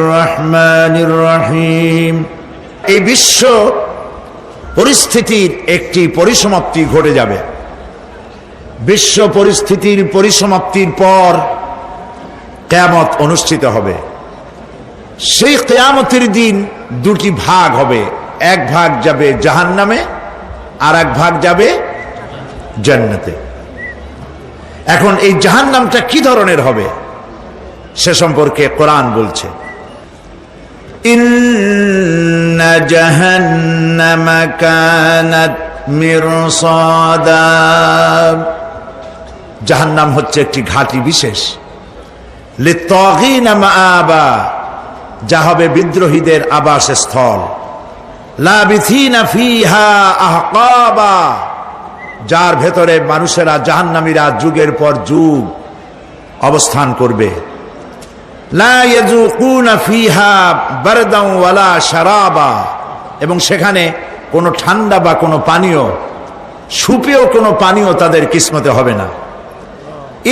রহমানির রহিম। এই বিশ্ব পরিস্থিতির একটি পরিসমাপ্তি ঘটে যাবে। বিশ্ব পরিস্থিতির পরিসমাপ্তির পর কিয়ামত অনুষ্ঠিত হবে। সেই কিয়ামতের দিন দুটি ভাগ হবে, এক ভাগ যাবে জাহান্নামে আর এক ভাগ যাবে জান্নাতে। এখন এই জাহান্নামটা কি ধরনের হবে সে সম্পর্কে কোরআন বলছে, ইন্না জাহান্নামা কানাত মিরসাদা। জাহান্নাম হচ্ছে একটি ঘাঁটি বিশেষ, লিত্তাগিনা মাআবা, যা হবে বিদ্রোহীদের আবাসস্থল, লাবিথিনা ফিহা আহকাবা, যার ভেতরে মানুষেরা জাহান্নামীরা যুগের পর যুগ অবস্থান করবে। লা ইয়াযুকুনা ফিহা বারদান ওয়ালা শারাবা, এবং সেখানে কোনো ঠান্ডা বা কোনো পানীয়, সুপেয় কোনো পানীয় তাদের কিসমতে হবে না।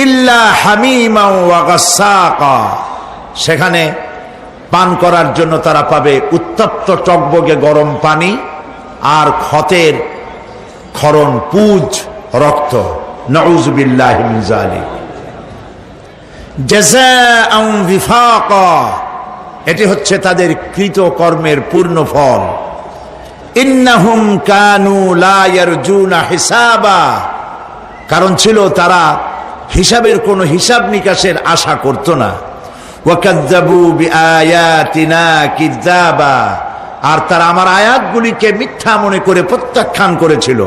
ইল্লা হামিমা ওয়া গাসসাকা, সেখানে পান করার জন্য তারা পাবে উত্তপ্ত টকবগে গরম পানি আর ক্ষতের ক্ষরণ পুজ রক্ত। নাউযু বিল্লাহি মিন যালিক। জাযাআন বিফাকা, এটি হচ্ছে তাদের কৃত কর্মের পূর্ণ ফল। ইন্নাহুম কানু লা ইয়ারজুনা হিসাবা, কারণ ছিল তারা হিসাবের কোনো হিসাব নিকাশের আশা করত না। ওয়াকাযযাবু বিআয়াতিনা কিযাবা, আর তারা আমার আয়াতগুলিকে মিথ্যা মনে করে প্রত্যাখ্যান করেছিল।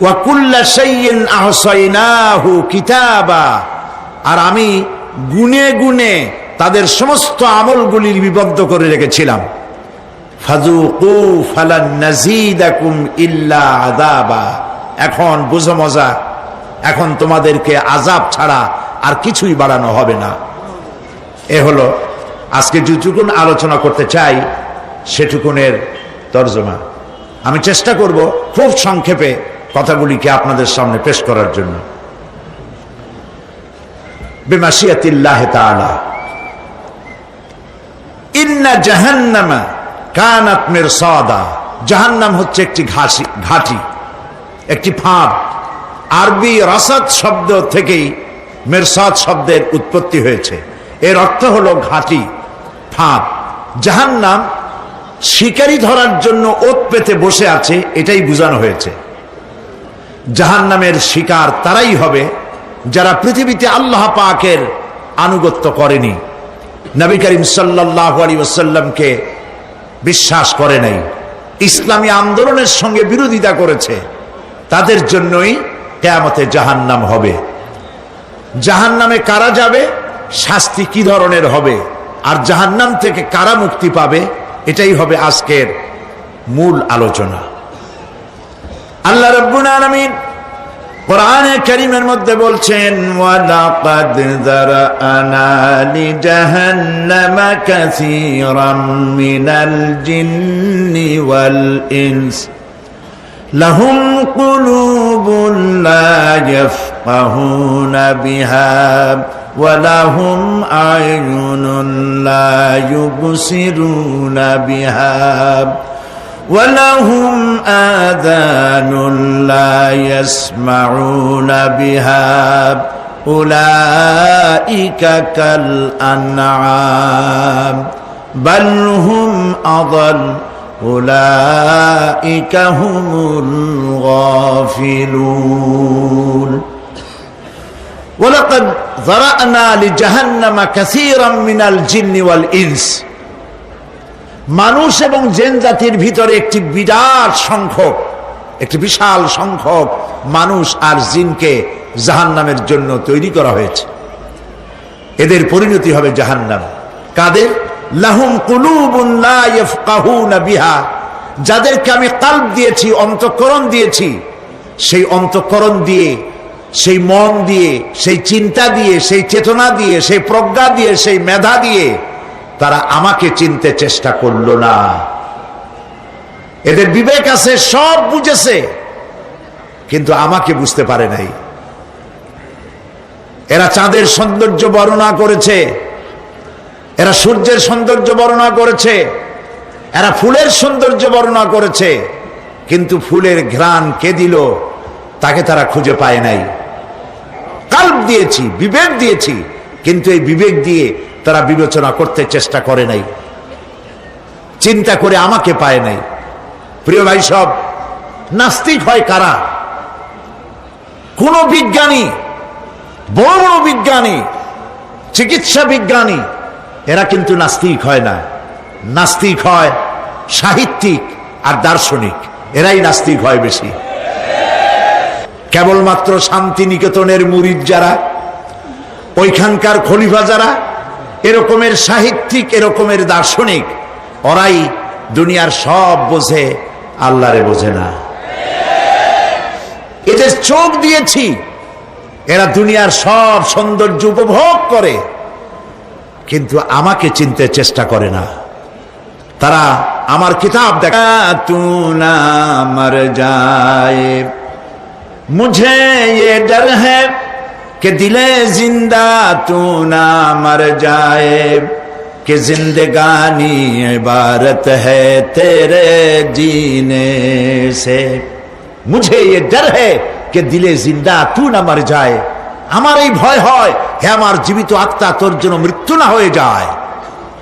ওয়া কুল্লা শাইইন আহসাইনাহু কিতাবা, আর আমি গুনে গুনে তাদের সমস্ত আমলগুলি লিপিবদ্ধ করে রেখেছিলাম। ফাযুকু ফালান নাযীদাকুম ইল্লা আযাবা, এখন বুঝো মজা, এখন তোমাদেরকে আযাব ছাড়া আর কিছুই বাড়ানো হবে না। এ হলো আজকে যেটুকুন আলোচনা করতে চাই সেটুকুনের তর্জমা। আমি চেষ্টা করব খুব সংক্ষেপে কথাগুলিকে আপনাদের সামনে পেশ করার জন্য। বিমাশিয়াতিল্লাহ তাআলা। ইন্না জাহান্নামা কানাত মিরসাদা, জাহান্নাম হচ্ছে একটি ঘাঁটি, একটি ফাঁদ। আরবি রাসাদ শব্দ থেকেই মিরসাদ শব্দের উৎপত্তি হয়েছে। এর অর্থ হলো ঘাঁটি, ফাঁদ। জাহান্নাম শিকারি ধরার জন্য ওত পেতে বসে আছে, এটাই বোঝানো হয়েছে। জাহান্নামের শিকার তারাই হবে যারা পৃথিবীতে আল্লাহ পাকের আনুগত্য করেনি, নবী করিম সাল্লাল্লাহু আলাইহি ওয়াসাল্লামকে বিশ্বাস করে নাই, ইসলামী আন্দোলনের সঙ্গে বিরোধিতা করেছে, তাদের জন্যই কিয়ামতে জাহান্নাম হবে। জাহান্নামে কারা যাবে, শাস্তি কি ধরনের হবে, আর জাহান্নাম থেকে কারা মুক্তি পাবে, এটাই হবে আজকের মূল আলোচনা। আল্লাহ রাব্বুল আলামিন কোরআনে কারীমের মধ্যে বলছেন, ওয়ালাকাদ যারানা লিজাহান্নামা কাসীরাম মিনাল জিন্নি ওয়াল ইনস লাহুম কুলুবুন লা ইয়াফকাহুনা বিহা ওয়া লাহুম আ'য়ুনুন লা ইউবসিরুনা বিহা وَلَهُمْ آذَانٌ لَا يَسْمَعُونَ بِهَا أُولَئِكَ كَالْأَنْعَامِ بَلْ هُمْ أَضَلُّ أُولَئِكَ هُمُ الْغَافِلُونَ وَلَقَدْ ذَرَأْنَا لِجَهَنَّمَ كَثِيرًا مِنَ الْجِنِّ وَالْإِنسِ, মানুষ এবং জিন জাতির ভিতরে একটি বিশাল সংখ্যক মানুষ আর জিনকে জাহান্নামের জন্য তৈরি করা হয়েছে। এদের পরিণতি হবে জাহান্নাম। কাদের? লাহুম কুলুবুন লা ইয়াফকাহুনা বিহা, যাদেরকে আমি কলব দিয়েছি, অন্তঃকরণ দিয়েছি, সেই অন্তঃকরণ দিয়ে, সেই মন দিয়ে, সেই চিন্তা দিয়ে, সেই চেতনা দিয়ে, সেই প্রজ্ঞা দিয়ে, সেই মেধা দিয়ে তারা আমাকে চিনতে চেষ্টা করলো না। এদের বিবেক আছে, সব বুঝেছে, কিন্তু আমাকে বুঝতে পারে নাই। এরা চাঁদের সৌন্দর্য বর্ণনা করেছে, এরা সূর্যের সৌন্দর্য বর্ণনা করেছে, এরা ফুলের সৌন্দর্য বর্ণনা করেছে, কিন্তু ফুলের ঘ্রাণ কে দিল তাকে তারা খুঁজে পায় নাই। কাল্ব দিয়েছি, বিবেক দিয়েছি, কিন্তু এই বিবেক দিয়ে তারা বিবেচনা করতে চেষ্টা করে নাই, চিন্তা করে আমাকে পায় নাই। প্রিয় ভাই সব, নাস্তিক হয় কারা? কোন বিজ্ঞানী, বড় বড় বিজ্ঞানী, চিকিৎসা বিজ্ঞানী, এরা কিন্তু নাস্তিক হয় না। নাস্তিক হয় সাহিত্যিক আর দার্শনিক, এরাই নাস্তিক হয় বেশি। কেবলমাত্র শান্তিনিকেতনের মুরিদ যারা, ওইখানকার খলিফা যারা, এরকমের সাহিত্যিক, এরকমের দার্শনিক, ওরাই দুনিয়ার সব বোঝে, আল্লাহরে বোঝে না। এদের চোখ দিয়েছি, এরা দুনিয়ার সব সৌন্দর্য উপভোগ করে, কিন্তু আমাকে চিনতে চেষ্টা করে না। তারা আমার কিতাব দেখা তু না মর যায়, মুঝে ये डर है कि दिले जिंदा तू ना मर जाए, कि जिंदगानी इबारत है तेरे जीने से, मुझे ये डर है कि दिले जिंदा तू ना मर जाए। আমার এই ভয় হয়, হে আমার জীবিত আত্মা, তোর জন্য মৃত্যু না হয়ে যায়।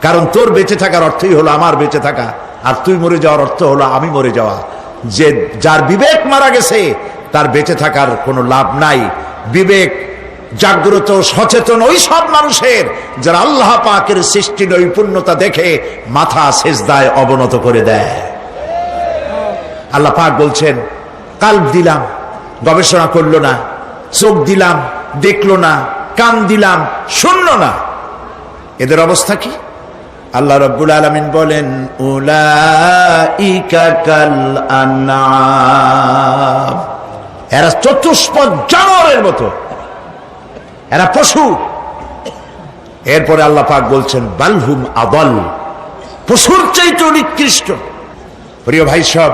কারণ তোর বেঁচে থাকার অর্থই হলো আমার বেঁচে থাকা, আর তুই মরে যাওয়ার অর্থ হলো আমি মরে যাওয়া। যে যার বিবেক মারা গেছে তার বেঁচে থাকার কোনো লাভ নাই। বিবেক জাগ্রত সচেতন ওই সব মানুষের যারা আল্লাহ পাকের সৃষ্টি নৈপুণ্যতা দেখে মাথা সেজদায় অবনত করে দেয়। আল্লাহ পাক বলছেন, কাল্ব দিলাম, গবেষণা করলো না, চোখ দিলাম, দেখলো না, কান দিলাম, শুনলো না। এদের অবস্থা কি? আল্লাহ রাব্বুল আলামিন বলেন, উলাইকা কাল আনআম, এরা চতুষ্পদ জানোয়ারের মতো, এরা পশু। এরপরে আল্লাহ পাক বলছেন, বালহুম আদাল, পশুর চাইতে নিকৃষ্ট। প্রিয় ভাই সব,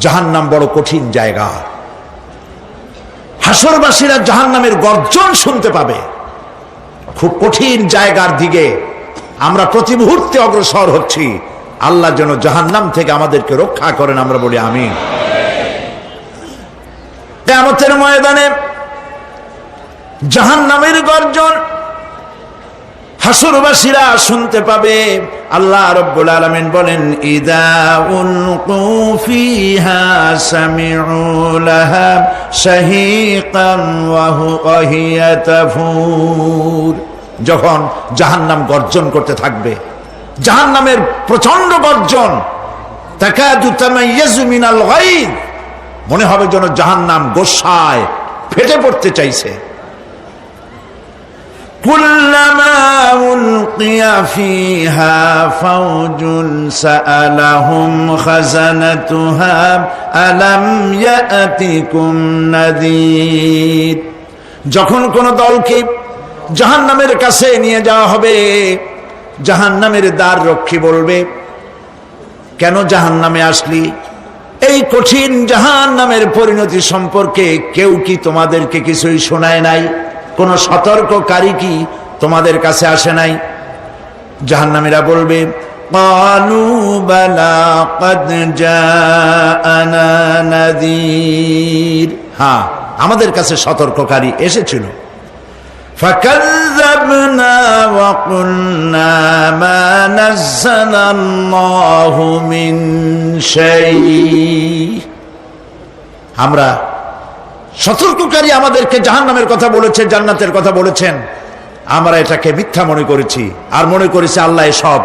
জাহান্নাম বড় কঠিন জায়গা। হাসরবাসীরা জাহান্নামের গর্জন শুনতে পাবে। খুব কঠিন জায়গার দিকে আমরা প্রতি মুহূর্তে অগ্রসর হচ্ছি। আল্লাহ যেন জাহান্নাম থেকে আমাদেরকে রক্ষা করেন, আমরা বলি আমিন। কিয়ামতের ময়দানে জাহান্নামের গর্জন হাসরবাসীরা শুনতে পাবে। আল্লাহ রাব্বুল আলামিন বলেন, ইদা উলকু ফিহা সামিউ লাহা শাহীকান ওয়া হিয়া তাফুর, যখন জাহান্নাম গর্জন করতে থাকবে, জাহান্নামের প্রচন্ড গর্জন, তাকাদু তামাইয়াজু মিনাল গায়দ, মনে হবে যেন জাহান্নাম গোসায় ফেটে পড়তে চাইছে। কুল্লামা উলকিয়া ফিহা ফাওজুন সাআলাহুম খাজানাতুহা আলাম ইয়াতিকুম নাযীর, যখন কোন দলকে জাহান্নামের কাছে নিয়ে যাওয়া হবে, জাহান্নামের দ্বার রক্ষী বলবে, কেন জাহান্নামে আসলি? এই কঠিন জাহান্নামের পরিণতি সম্পর্কে কেউ কি তোমাদেরকে কিছুই শোনায় নাই? কোন সতর্ককারী কি তোমাদের কাছে আসে নাই? জাহান্নামীরা বলবে, ক্বালু বালা ক্বাদ জাআনা নাযীর, হ্যাঁ আমাদের কাছে সতর্ককারী এসেছিল। ফাকাযযাবনা ওয়া কুলনা মা নাযালাল্লাহু মিন শাই, আমরা সতর্ককারী আমাদেরকে জাহান্নামের কথা বলেছে, জান্নাতের কথা বলেছেন, আমরা এটাকে মিথ্যা মনে করেছি আর মনে করেছি আল্লাহ সব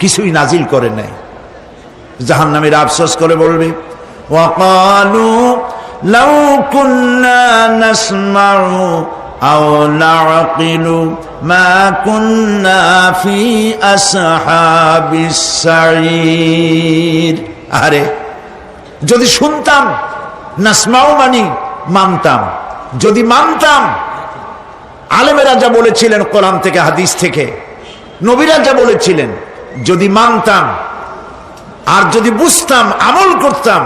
কিছুই নাজিল করেন নাই। জাহান্নামীরা আফসোস করে বলবে, ওয়াকালু লাউ কুন্না নাসমাউ আও নাআকিলু মা কুন্না ফি আসহাবিস সাঈর, আরে যদি শুনতাম, নাসমাউ মানি মানতাম, যদি মানতাম, আলেমেরা যা বলেছিলেন কোরআন থেকে হাদিস থেকে, নবীরা যা বলেছিলেন, যদি মানতাম আর যদি বুঝতাম, আমল করতাম,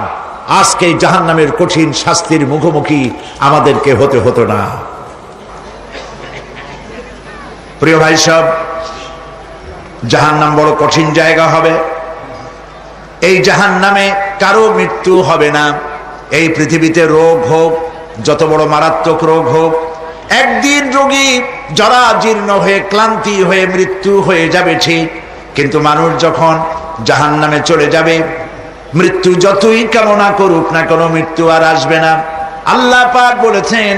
আজকে জাহান্নামের কঠিন শাস্তির মুখোমুখি আমাদেরকে হতে হতো না। প্রিয় ভাই সব, জাহান্নাম বড় কঠিন জায়গা হবে। এই জাহান্নামে কারো মৃত্যু হবে না। এই পৃথিবীতে রোগ হোক, যত বড় মারাত্মক রোগ হোক, একদিন রোগী জরাজীর্ণ হয়ে ক্লান্তি হয়ে মৃত্যু হয়ে যাবে ঠিক, কিন্তু মানুষ যখন জাহান্নামে চলে যাবে, মৃত্যু যতই কামনা করুক না কোনো মৃত্যু আর আসবে না। আল্লাহ পাক বলেছেন,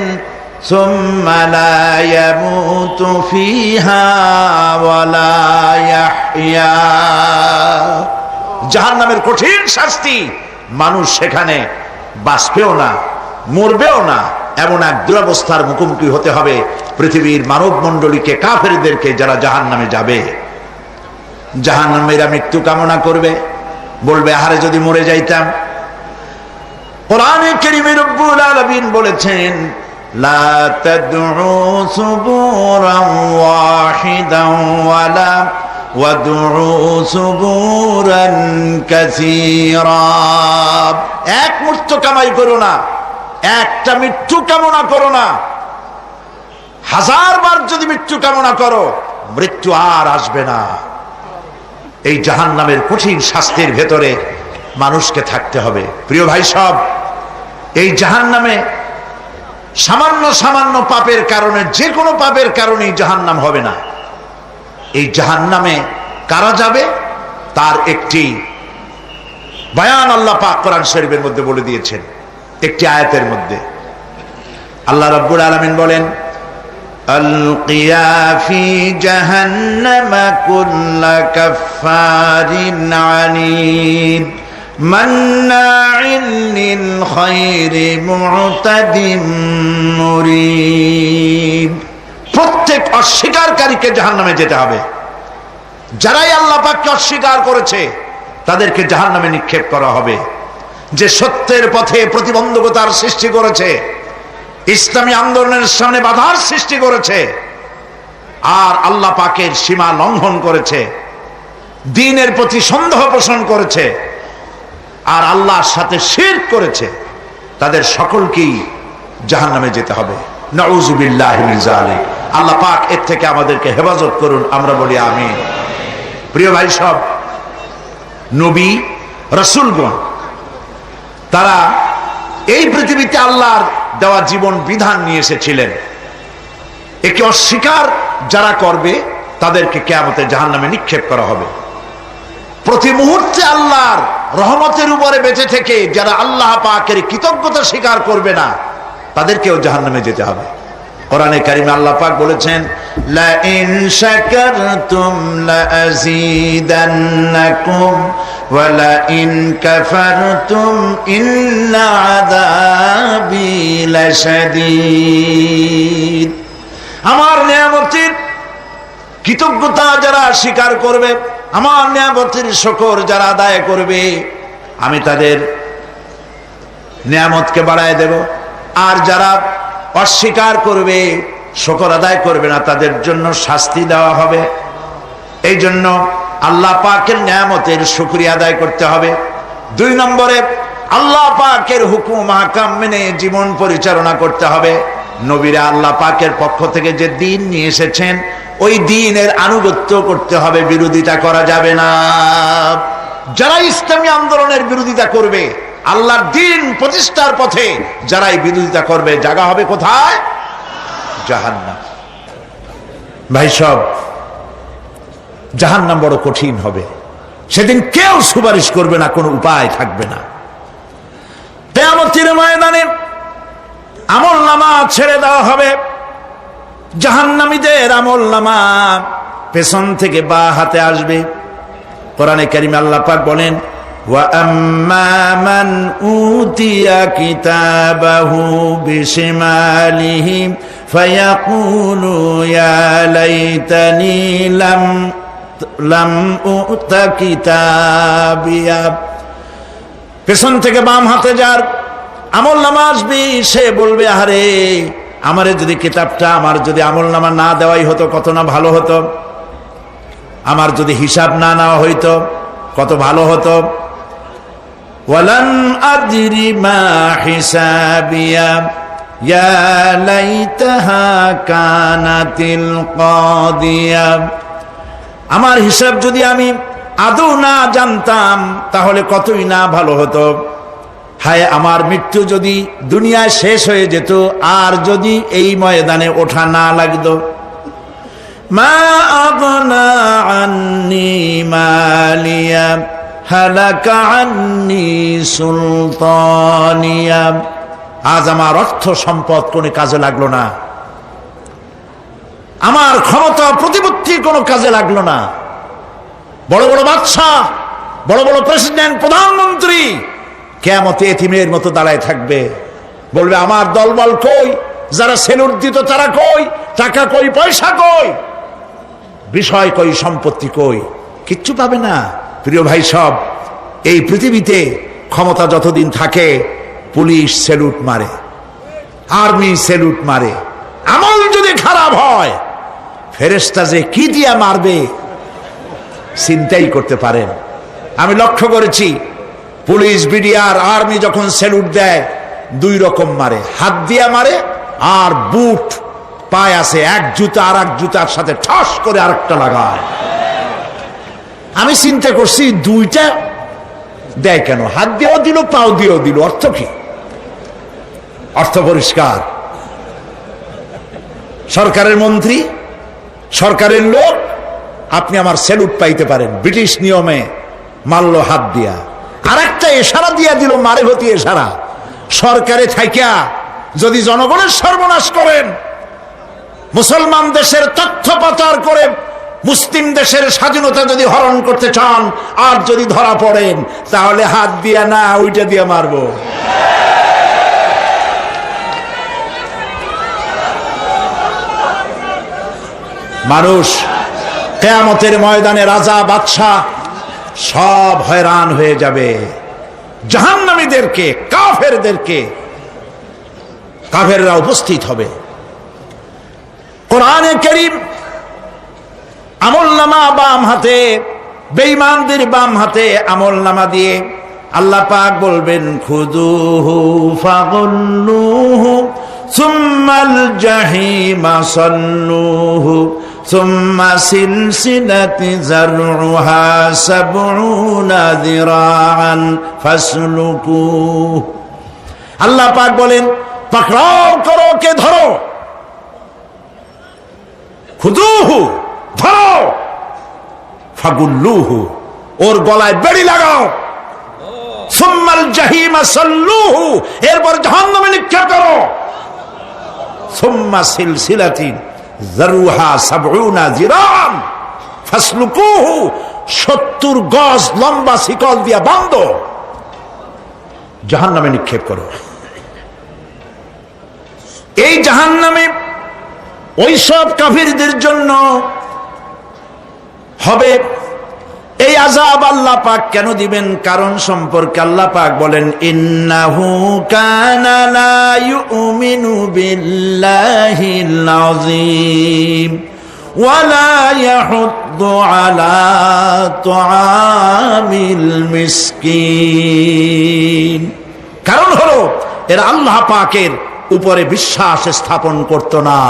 সুম্মা লা ইয়ামুতু ফিহা ওয়া লা ইয়াহইয়া। জাহান্নামের কঠিন শাস্তি, মানুষ সেখানে বাঁচবেও না, মরবেও না, এমন এক দুরবস্থার মুখোমুখি হতে হবে পৃথিবীর মানব মণ্ডলীকে, কাফেরদেরকে, যারা জাহান্নামে যাবে। জাহান্নামীরা মৃত্যু কামনা করবে, বলবে আহারে যদি মরে যাইতাম। কোরআনে কারীমে রব্বুল আলামিন বলেছেন, লা তাদউ সুবুরান ওয়াহিদান ওয়ালা ওয়াদউ সুবুরান কাসীরা। এক মৃত্যু কামাই করো না, একটা মৃত্যু কামনা করো না। 1000 বার যদি মৃত্যু কামনা করো, মৃত্যু আর আসবে না। এই জাহান্নামের কঠিন শাস্তির ভেতরে মানুষকে থাকতে হবে। প্রিয় ভাই সব, এই জাহান্নামে সামান্য সামান্য পাপের কারণে, যে কোনো পাপের কারণেই জাহান্নাম হবে না। এই জাহান্নামে কারা যাবে তার একটি বয়ান আল্লাহ পাক কোরআন শরীফের মধ্যে বলে দিয়েছেন। একটি আয়াতের মধ্যে আল্লাহ রাব্বুল আলামিন বলেন, আলকিয়া ফি জাহান্নামা কুল্লা কাফফারিন আনিদ মান্নাইন লিল খায়রি মু'তাদিম মুরিব। প্রত্যেক অস্বীকারীকে জাহান্নামে যেতে হবে। যারাই আল্লাহ পাককে অস্বীকার করেছে তাদেরকে জাহান্নামে নিক্ষেপ করা হবে। যে সত্যের পথে প্রতিবন্ধকতার সৃষ্টি করেছে, ইসলামী আন্দোলনের সামনে বাধার সৃষ্টি করেছে, আর আল্লাহ পাকের সীমা লঙ্ঘন করেছে, দ্বীনের প্রতি সন্দেহ পোষণ করেছে, আর আল্লাহর সাথে শিরক করেছে, তাদের সকলকেই জাহান্নামে যেতে হবে। নাউযুবিল্লাহি মিন যালিক। আল্লাহ পাক এর থেকে আমাদেরকে হেফাজত করুন, আমরা বলি আমিন। প্রিয় ভাই সব, নবী রাসূলগণ তারা এই পৃথিবীতে আল্লাহর দেওয়া জীবন বিধান নিয়ে এসেছিলেন। একে অস্বীকার যারা করবে তাদেরকে কিয়ামতে জাহান্নামে নিক্ষেপ করা হবে। প্রতি মুহূর্তে আল্লাহর রহমতের উপরে বেঁচে থেকে যারা আল্লাহ পাকের কৃতজ্ঞতা স্বীকার করবে না, তাদেরকেও জাহান্নামে যেতে হবে। কোরআনে কারিমে আল্লাহ পাক বলেছেন, লা ইন শাকারতুম লা আযীদান্নাকুম ওয়া লা ইন কাফারতুম ইন্না আযাবি লাশাদীদ। আমার নিয়ামতের কৃতজ্ঞতা যারা স্বীকার করবে, আমার নিয়ামতের শুকর যারা আদায় করবে, আমি তাদের নিয়ামতকে বাড়ায় দেব। আর যারা অস্বীকার করবে, শুকর আদায় করবে না, তাদের জন্য শাস্তি দেওয়া হবে। এই জন্য আল্লাহ পাকের নিয়ামতের শুকরিয়া আদায় করতে হবে। 2 নম্বরে আল্লাহ পাকের হুকুম আহকাম মেনে জীবন পরিচালনা করতে হবে। নবীরা আল্লাহ পাকের পক্ষ থেকে যে দ্বীন নিয়ে এসেছেন, ওই দ্বীনের আনুগত্য করতে হবে, বিরোধিতা করা যাবে না। যারা ইসলামী আন্দোলনের বিরোধিতা করবে, আল্লাহর দ্বীন প্রতিষ্ঠার পথে যারাই বিরোধিতা করবে, জায়গা হবে কোথায়? জাহান্নাম। ভাই সব, জাহান্নাম বড় কঠিন হবে। সেদিন কেউ সুপারিশ করবে না, কোনো উপায় থাকবে না। কিয়ামতের ময়দানে আমলনামা ছেড়ে দেওয়া হবে। জাহান্নামীদের আমলনামা পেছন থেকে বা হাতে আসবে। কোরআনে কারিমে আল্লাহ পাক বলেন, ওয়া আম্মা মান উতিয়া কিতাবাহু বিশিমালিহি ফায়াকুলু ইয়া লাইতানি লাম উতা কিতাবিয়া। পেছন থেকে বাম হাতে যার আমলনামা আসবে, সে বলবে, আরে আমারে যদি কিতাবটা, আমার যদি আমলনামা না দেওয়াই হতো কত না ভালো হতো, আমার যদি হিসাব না নেওয়া হইতো কত ভালো হতো। ওয়ালান আদরি মা হিসাবিয়া ইয়া লাইতাহা কানাতিল কাদিয়া আমার হিসাব যদি আমি আদৌ না জানতাম তাহলে কতই না ভালো হতো। হায় আমার মৃত্যু যদি দুনিয়ায় শেষ হয়ে যেত, আর যদি এই ময়দানে ওঠা না লাগতো। মা আগনা আন্নি মালিয়া হালাকা আন্নি সুলতানিয়া। আজ আমার অর্থ সম্পদ কোনো কাজে লাগলো না, আমার ক্ষমতা প্রতিপত্তি কোনো কাজে লাগলো না। বড় বড় বাদশাহ, বড় বড় প্রেসিডেন্ট, প্রধানমন্ত্রী কিয়ামতে এতিমের মতো দাঁড়ায় থাকবে, বলবে আমার দলবল কই, যারা সেলুট দিত তারা কই, টাকা কই, পয়সা কই, বিষয় কই, সম্পত্তি কই, কিচ্ছু পাবে না। প্রিয় ভাই সব, এই পৃথিবীতে ক্ষমতা যতদিন থাকে পুলিশ সেলুট মারে, আর্মি সেলুট মারে। আমল যদি খারাপ হয় ফেরেশতা যে কি দিয়া মারবে চিন্তাই করতে পারেন। আমি লক্ষ্য করেছি পুলিশ, বিডিআর, আর্মি যখন সেলুট দেয় দুই রকম মারে, হাত দিয়া মারে আর বুট পায় আছে, এক জুতা আর এক জুতার সাথে ঠাস করে আরেকটা লাগায়। আমি চিন্তা করছি দুইটা দেয় কেন, হাত দিয়েও দিল পাও দিয়েও দিল, অর্থ কি? অর্থ পরিষ্কার। সরকারের মন্ত্রী, সরকারের লোক, আপনি আমার সেলুট পাইতে পারেন, ব্রিটিশ নিয়মে মারল হাত দিয়া, আর একটা ইশারা দিয়া দিল, মারে হতি ইশারা। সরকারে থাইকা যদি জনগণের সর্বনাশ করেন, মুসলমান দেশের তথ্য পাচার করে মুসলিম দেশের স্বাধীনতা যদি হরণ করতে চান, আর যদি ধরা পড়েন তাহলে হাত দিয়া না ওইটা দিয়া মারবো। মানুষ কিয়ামতের ময়দানে রাজা বাদশাহ সব হয়রান হয়ে যাবে। জাহান্নামীদেরকে, কাফেরদেরকে, কাফেররা উপস্থিত হবে। কোরআনে কারীম আমলনামা বাম হাতে, বেঈমানদের বাম হাতে আমলনামা দিয়ে আল্লাহ পাক বলবেন খুযুহু ফাগুল্লুহু সুম্মাল জাহিমা সাল্লুহু সুম্মা সিলসিলাতি যারউহা সাবউনা যিরাআন ফাসলুকুহু। আল্লাহ পাক বলেন পাকড়াও করো, কে ধরো, খুযুহু ধরো, ফাগুল্লুহু ওর গলায় বেড়ি লাগাও, সুম্মাল জাহিমা সাল্লুহু এরপর জাহান্নামে নিক্ষেপ করো, সুম্মা সিলসিলাতিন যারউহা সাবউনা যিরাআন ফাসলুকুহু 70 গজ লম্বা শিকল দিয়া বাঁধো, জাহান্নামে নিক্ষেপ করো। এই জাহান্নামে ওই সব কাফিরদের জন্য হবে। এই আযাব আল্লাহ পাক কেন দিবেন, কারণ সম্পর্কে আল্লাহ পাক বলেন ইন্নাহু কানা লা ইউমিনু বিল্লাহিল আযীম ওয়া লা ইয়াহুদ্দু আলা তুআমিল মিসকিন। কারণ হলো এরা আল্লাহ পাকের উপরে বিশ্বাস স্থাপন করত না।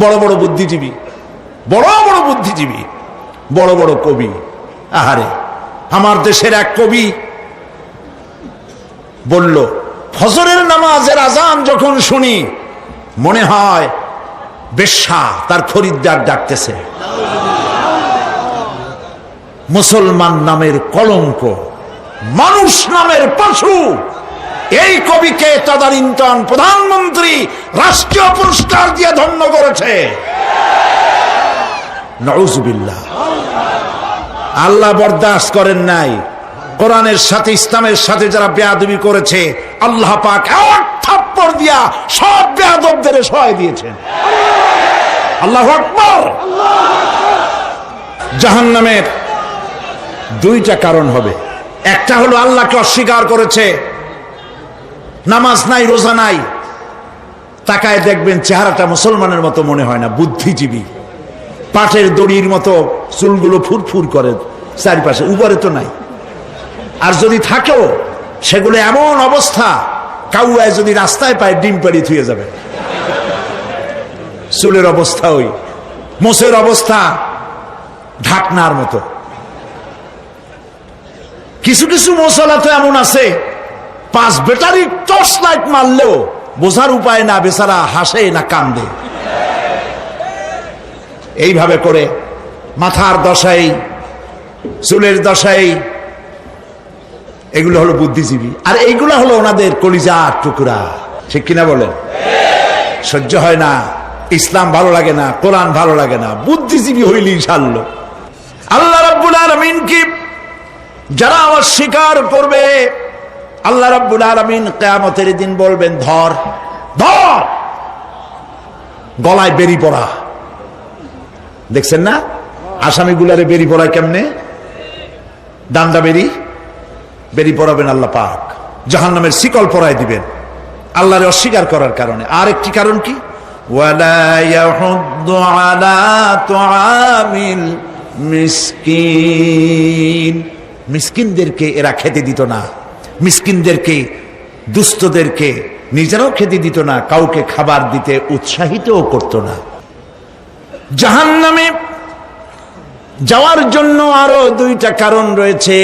বড় বড় বুদ্ধিজীবী, বড় বড় বুদ্ধিজীবী, বড় বড় কবি। আহারে, আমার দেশের এক কবি বলল ফজরের নামাজের আজান যখন শুনি মনে হয় বেশ্যা তার খরিদ্দার ডাকতেছে। মুসলমান নামের কলঙ্ক, মানুষ নামের পশু। এই কবিকে তদানীন্তন প্রধানমন্ত্রী রাষ্ট্রীয় পুরস্কার দিয়ে ধন্য করেছে। নাউযুবিল্লাহ। আল্লাহ বরদাস্ত করেন নাই। কোরআনের সাথে ইসলামের সাথে যারা বেয়াদবি করেছে আল্লাহ পাক এক থাপ্পড় দিয়া সব বেয়াদবদের সহায় দিয়েছেন। আল্লাহু আকবার। জাহান্নামের দুইটা কারণ হবে। একটা হলো আল্লাহকে অস্বীকার করেছে, নামাজ নাই, রোজা নাই, তাকায় দেখবেন চেহারাটা মুসলমানের মতো মনে হয় না, বুদ্ধিজীবী, পাটের দড়ির মতো চুলগুলো ফুরফুর করে চারিপাশে, উপরে তো নাই। আর যদি থাকেও সেগুলো এমন অবস্থা, কাউয়ায় যদি রাস্তায় পায় ডিম পাড়ি থুয়ে যাবে। চুলের অবস্থা ওই, মোষের অবস্থা ঢাকনার মতো। কিছু কিছু মশলা তো এমন আছে 5 ব্যাটারি টর্চ লাইট মারলেও বোঝার উপায় না, বেচারা হাসে না কান্দে। এইভাবে করে মাথার দশাই, চুলের দশাই, এগুলো হলো বুদ্ধিজীবী। আর এইগুলো হলো ওনাদের কলিজার টুকরা। ঠিক কিনা বলেন? সহ্য হয় না, ইসলাম ভালো লাগে না, কোরআন ভালো লাগে না, বুদ্ধিজীবী হইলেই ছাড়লো। আল্লাহ রাব্বুল আলামিন কি যারা অস্বীকার করবে, আল্লাহ রাব্বুল আলামিন কিয়ামতের দিন বলবেন, ধর ধর, গলায় বেরি পড়া। দেখছেন না আসামিগুলারে বেরি পড়ায় কেমনে? ডান্ডা বেরি পড়াবেন আল্লাহ পাক, জাহান্নামের শিকল পরায় দিবেন আল্লাহরে অস্বীকার করার কারণে। আর একটি কারণ কি? ওয়ালা ইয়াহুদ্দু আলা তুআমিল মিসকিন, মিসকিনদেরকে এরা খেতে দিত না, মিসকিনদেরকে, দুস্থদেরকে নিজেরাও খেতে দিত না, কাউকে খাবার দিতে উৎসাহিতও করত না। জাহান্নামে যাওয়ার জন্য আরো 2টা কারণ রয়েছে,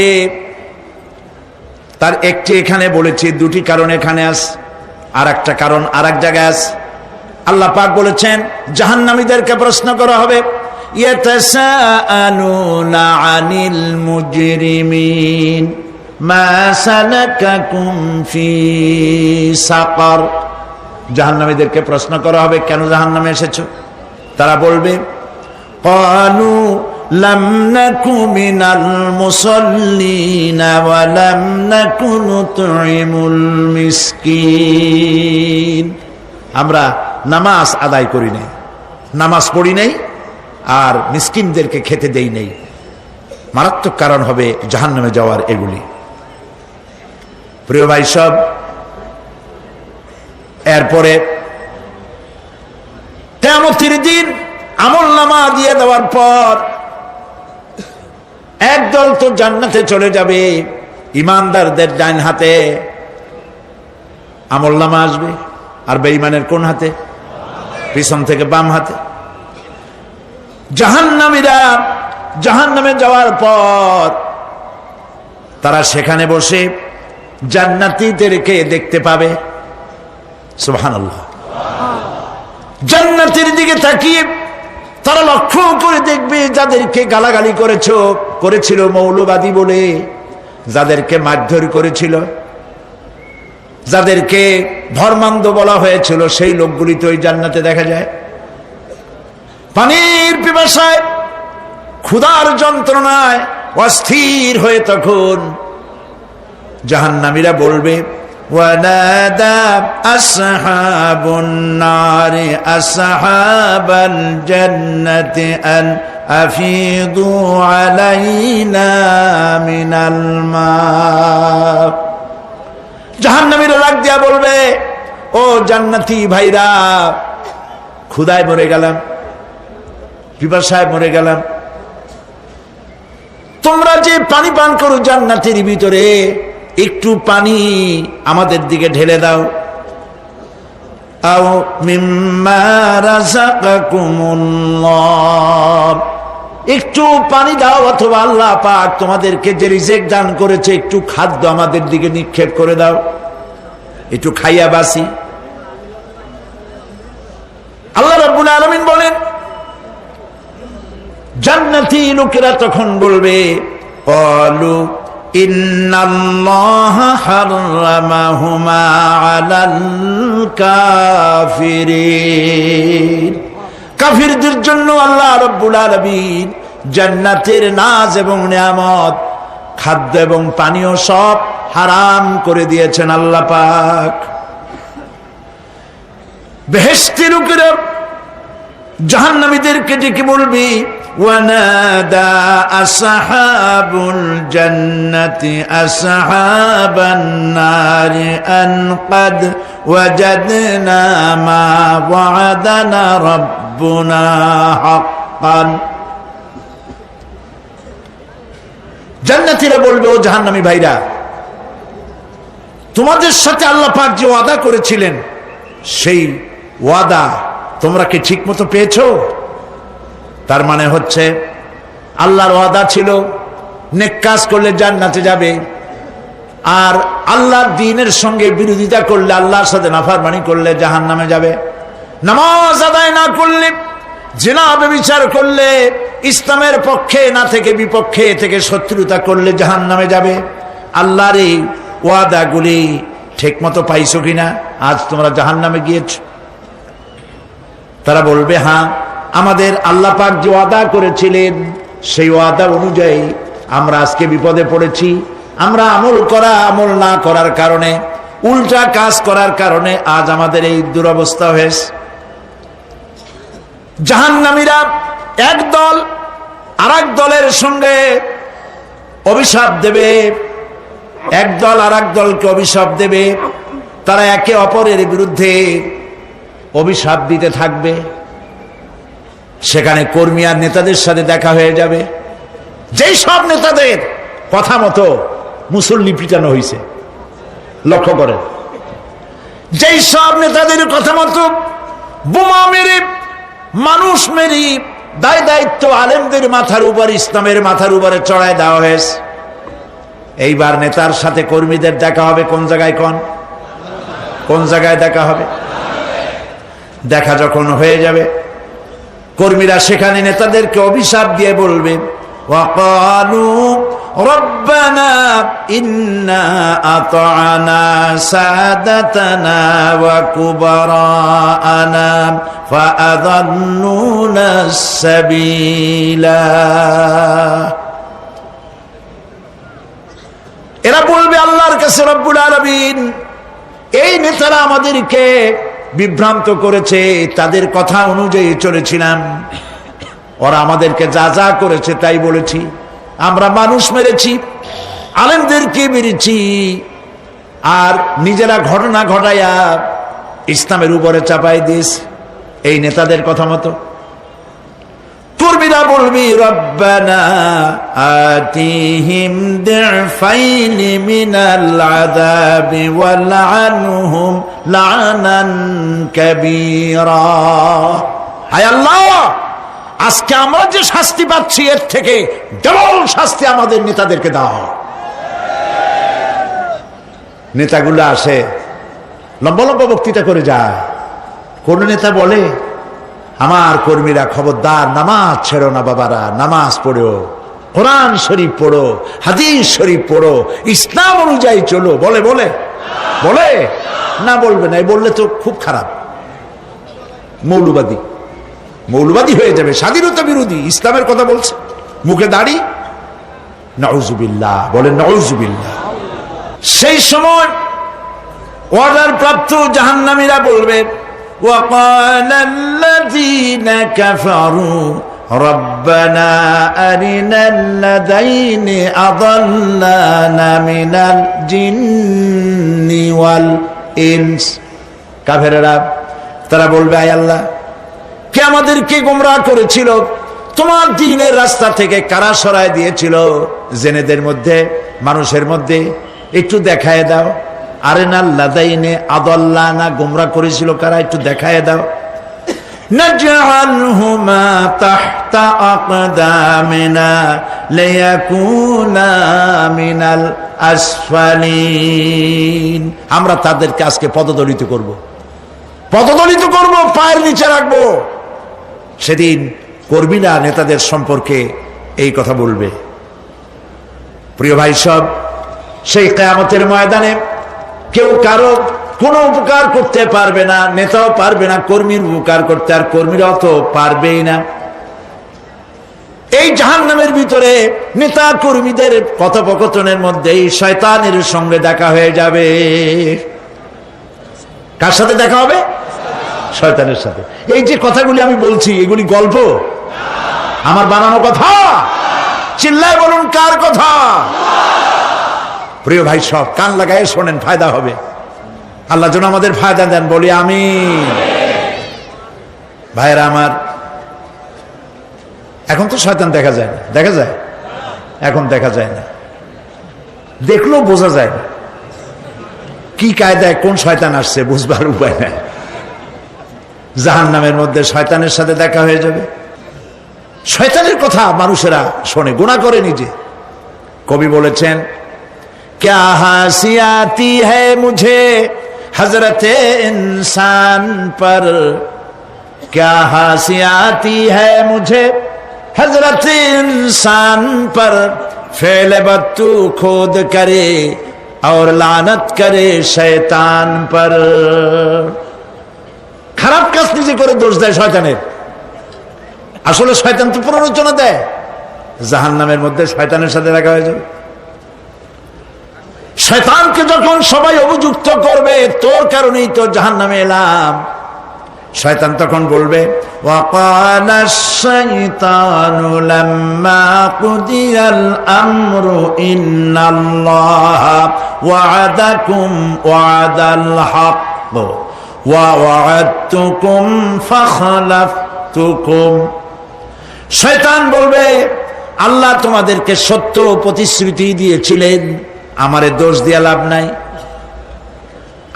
তার একটি এখানে বলেছি, 2টি কারণ এখানে আছে, আর একটা কারণ আর এক জায়গায় আছে। আল্লাহ পাক বলেছেন জাহান্নামীদেরকে প্রশ্ন করা হবে, ইয়াতাসাআলুনা আনিল মুজরিমিন মা সালাকাকুম ফি সাকার। জাহান্নামীদেরকে প্রশ্ন করা হবে, কেন জাহান্নামে এসেছো? তারা বলবে, ক্বালু লাম নাকু মিনাল মুসাল্লিনা ওয়া লাম নাকু নুতঈমুল মিসকিন। আমরা নামাজ আদায় করি নাই, নামাজ পড়ি নাই, আর মিসকিনদেরকে খেতে দেই নাই। মারাত্মক কারণ হবে জাহান্নামে যাওয়ার এগুলি। প্রিয় ভাই সব, এরপরে কিয়ামতের দিন আমলনামা দিয়ে দেওয়ার পর একদল তো জান্নাতে চলে যাবে, ইমানদারদের ডান হাতে আমলনামা আসবে, আর বেঈমানের কোন হাতে? পিছন থেকে বাম হাতে। জাহান্নামীরা জাহান্নামে যাওয়ার পর তারা সেখানে বসে জান্নাতীদেরকে দেখতে পাবে। সুবহানাল্লাহ। জান্নাতের দিকে তাকিয়ে তারা লক্ষ্য করে দেখবে যাদেরকে গালাগালি করেছিল মৌলবাদী বলে, যাদেরকে মারধর করেছিল, যাদেরকে ধর্মান্ধ বলা হয়েছিল, সেই লোকগুলি তো ওই জান্নাতে দেখা যায়। পানির পিপাসায়, ক্ষুধার যন্ত্রণায় অস্থির হয়ে তখন জাহান্নামীরা বলবে, ওয়ানাদা আসহাবুন নারি আসহাবাল জান্নাতি আন আফিদু আলাইনা মিনাল মা। জাহান্নামীরা ডাক দিয়া বলবে, ও জান্নাতি ভাইরা, ক্ষুধায় মরে গেলাম, পিপাসায় মরে গেলাম, তোমরা যে পানি পান করো জান্নাতের ভিতরে, একটু পানি আমাদের দিকে ঢেলে দাও। আও মিম্মা রাযাকাকুমুল্লাহ, একটু পানি দাও, অথবা আল্লাহ পাক তোমাদেরকে যে রিজিক দান করেছে একটু খাদ্য আমাদের দিকে নিক্ষেপ করে দাও, একটু খাইয়া বাসি। আল্লাহ রাব্বুল আলামিন বলেন, জান্নাতি লোকেরা তখন বলবে, ক্বালু ইন্নাল্লাহা হাররামাহুমা আলাল কাফিরিন। কাফিরদের জন্য আল্লাহ রাব্বুল আলামিন জান্নাতের নাজ এবং নিয়ামত, খাদ্য এবং পানীয় সব হারাম করে দিয়েছেন আল্লাহ পাক। বেহেশতি লোকেরা জাহান্নামীদেরকে ডেকে বলবি, ওয়ানাদা আসহাবুল জান্নাতি আসহাবান নারি আন ক্বাদ ওয়াজাদনা মা ওয়া'আদানা রাব্বুনা হাক্কান। জান্নাতীরা বলবে, ও জাহান্নামী ভাইরা, তোমাদের সাথে আল্লাহ পাক যে ওয়াদা করেছিলেন সেই ওয়াদা তোমরা কি ঠিক মতো পেয়েছো? তার মানে হচ্ছে আল্লাহর ওয়াদা ছিল নেক কাজ করলে জান্নাতে যাবে, আর আল্লাহর দ্বীনের সঙ্গে বিরোধিতা করলে, আল্লাহর সাথে নাফরমানি করলে জাহান্নামে যাবে। নামাজ আদায় না করলে, জিনা ব্যভিচার করলে, ইসলামের পক্ষে না থেকে বিপক্ষে থেকে শত্রুতা করলে জাহান্নামে যাবে। আল্লাহর এই ওয়াদাগুলি ঠিক মতো পাইছো কিনা? আজ তোমরা জাহান্নামে গিয়েছো। তারা বলবে, হ্যাঁ, আমাদের আল্লাহ পাক যে ওয়াদা করেছিলেন সেই ওয়াদা অনুযায়ী আমরা আজকে বিপদে পড়েছি। আমরা আমল না করার কারণে, উল্টা কাজ করার কারণে আজ আমাদের এই দুরবস্থা হয়েছে। জাহান্নামীরা এক দল আরেক দলের সঙ্গে অভিশাপ দেবে, এক দল আরেক দলকে অভিশাপ দেবে। তারা একে অপরের বিরুদ্ধে অভিশাপ দিতে থাকবে। সেখানে কর্মী আর নেতাদের সাথে দেখা হয়ে যাবে। যেই সব নেতাদের কথা মতো মুসল্লি পিটানো হয়েছে, লক্ষ্য করেন, যেই সব নেতাদের কথা মতো বোমা মেরে, মানুষ মেরে, দায় দায়িত্ব আলেমদের মাথার উপর, ইসলামের মাথার উপরে চড়ায় দেওয়া হয়েছে। এইবার নেতার সাথে কর্মীদের দেখা হবে কোন জায়গায়? কোন জায়গায় দেখা হবে? দেখা যখন হয়ে যাবে, কর্মীরা সেখানে নেতাদেরকে অভিশাপ দিয়ে বলবে, ওয়াকালু রব্বানা ইন্না আতা'না সাদাতানা ওয়া কুবারানা ফাআযান্নুনা সাবিলা। এরা বলবে আল্লাহর কাছে, রব্বুল আলামিন, এই নেতারা আমাদেরকে বিভ্রান্ত করেছে, তাদের কথা অনুযায়ী চলেছিলাম, ওরা আমাদেরকে যা যা করেছে তাই বলেছি। আমরা মানুষ মেরেছি, আলেমদেরকে মেরেছি, আর নিজেরা ঘটনা ঘটাইয়া ইসলামের উপরে চাপাই দিয়েছি এই নেতাদের কথা মতো। কর্মীরা বলবি, রব্বানা আতিহিম দিফাইনি মিনাল আযাবি ওয়ালআনহুম লা'নান কাবীরা। হায় আল্লাহ, আজকে আমরা যে শাস্তি পাচ্ছি এর থেকে ডবল শাস্তি আমাদের নেতাদেরকে দাও। নেতাগুলো আসে, লম্বা লম্বা বক্তৃতা করে যায়। কোন নেতা বলে, আমার কর্মীরা খবরদার, নামাজ ছেড়ো না বাবারা, নামাজ পড়ো, কোরআন শরীফ পড়ো, হাদিস শরীফ পড়ো, ইসলাম অনুযায়ী চলো। বলে বলে বলে না, বলবে না। বললে তো খুব খারাপ, মৌলবাদী হয়ে যাবে, স্বাধীনতা বিরোধী, ইসলামের কথা বলছে, মুখে দাড়ি। নাউজুবিল্লাহ, বলেন নাউজুবিল্লাহ। সেই সময় অর্ডার প্রাপ্ত জাহান্নামীরা বলবে, وقال الذين كفروا ربنا أرنا الذين أضلانا من الجن والإنس। কাফেররা তারা বলবে, আয় আল্লাহ, কে আমাদেরকে গোমরাহ করেছিল, তোমার দ্বীনের রাস্তা থেকে কারা সরায় দিয়েছিল, জেনেদের মধ্যে, মানুষের মধ্যে একটু দেখায় দাও। আরেনাল লাদাইনে আদাল্লানা, গোমরাহ করেছিল কারা, একটু দেখায় দাও। নাজআলহুমা তাহতা আকদামিনা লিয়াকুনা মিনাল আসফালিন। আমরা তাদেরকে আজকে পদদলিত করব, পায়ের নিচে রাখবো। সেদিন কর্মীরা নেতাদের সম্পর্কে এই কথা বলবে। প্রিয় ভাই সব, সেই কিয়ামতের ময়দানে কেউ কারো কোনো উপকার করতে পারবে না, নেতাও পারবে না কর্মীর উপকার করতে, আর কর্মীরাও তো পারবেই না। এই জাহান্নামের ভিতরে নেতা কর্মীদের কথোপকথনের মধ্যে এই শয়তানের সঙ্গে দেখা হয়ে যাবে। কার সাথে দেখা হবে? শয়তানের সাথে। এই যে কথাগুলি আমি বলছি, এগুলি গল্প, আমার বানানো কথা? চিল্লায় বলুন, কার কথা? প্রিয় ভাই সব, কান লাগায় শোনেন, ফায়দা হবে। আল্লাহ যেন আমাদের ফায়দা দেন, বলি আমিন। ভাইরা আমার, এখন তো শয়তান দেখা যায় না, দেখা যায়? এখন দেখা যায় না, দেখলেও বোঝা যায় না কি কায়দায় কোন শয়তান আসছে, বুঝবার উপায় নাই। জাহান্নামের মধ্যে শয়তানের সাথে দেখা হয়ে যাবে। শয়তানের কথা মানুষেরা শোনে, গুনাহ করে নিজে। কবি বলেছেন, क्या हंसी आती है मुझे हजरत इंसान पर, क्या हंसी आती है मुझे हजरत इंसान पर, फेल बत्तू खुद करे और लानत करे शैतान पर। খারাপ কাজ নিজে করে দোষ দেয় শয়তানের। আসলে শয়তান তো প্ররোচনা দেয়, জাহান্নামের মধ্যে শয়তানের সাথে দেখা হয়ে যাবে। শয়তানকে যখন সবাই অভিযুক্ত করবে, তোর কারণেই তো জাহান্নামে এলাম, শয়তান তখন বলবে, ওয়াকালা শাইতানু লাম্মা কুদিয়াল আমরু ইন্নাল্লাহা ওয়া'আদাকুম ওয়া'দাল হক ওয়া ওয়া'আদতুকুম ফাখলাফতুকুম। শয়তান বলবে, আল্লাহ তোমাদেরকে সত্য প্রতিশ্রুতি দিয়েছিলেন, আমারে দোষ দিয়া লাভ নাই,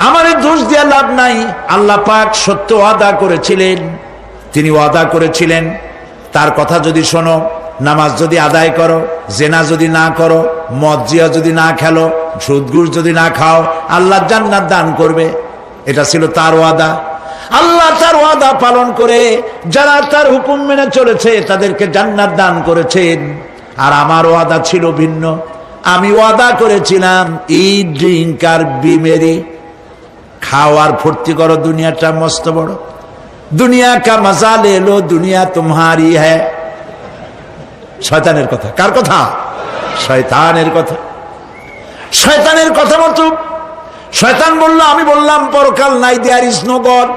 আমারে দোষ দিয়া লাভ নাই। আল্লাহ পাক সত্য ওয়াদা করেছিলেন, তিনি ওয়াদা করেছিলেন তার কথা যদি শোনো, নামাজ যদি আদায় করো, জেনা যদি না করো, মদ জিয়া যদি না খেলো, সুদ ঘুষ যদি না খাও, আল্লাহ জান্নাত দান করবে। এটা ছিল তার ওয়াদা। আল্লাহ তার ওয়াদা পালন করে যারা তার হুকুম মেনে চলেছে তাদেরকে জান্নাত দান করেছেন। আর আমার ওয়াদা ছিল ভিন্ন। আমি ওয়াদা করেছিলাম, ইট ড্রিঙ্ক আর বি মেরি, খাওয়ার ফুর্তি করো, দুনিয়াটা মস্ত বড়, দুনিয়া কা মজা লে লো, দুনিয়া তোমারি হ্যায়। শয়তানের কথা। কার কথা? শয়তানের কথা। শয়তানের কথা মতো শয়তান বলল, আমি বললাম পরকাল নাই, দেয়ার ইজ নো গড।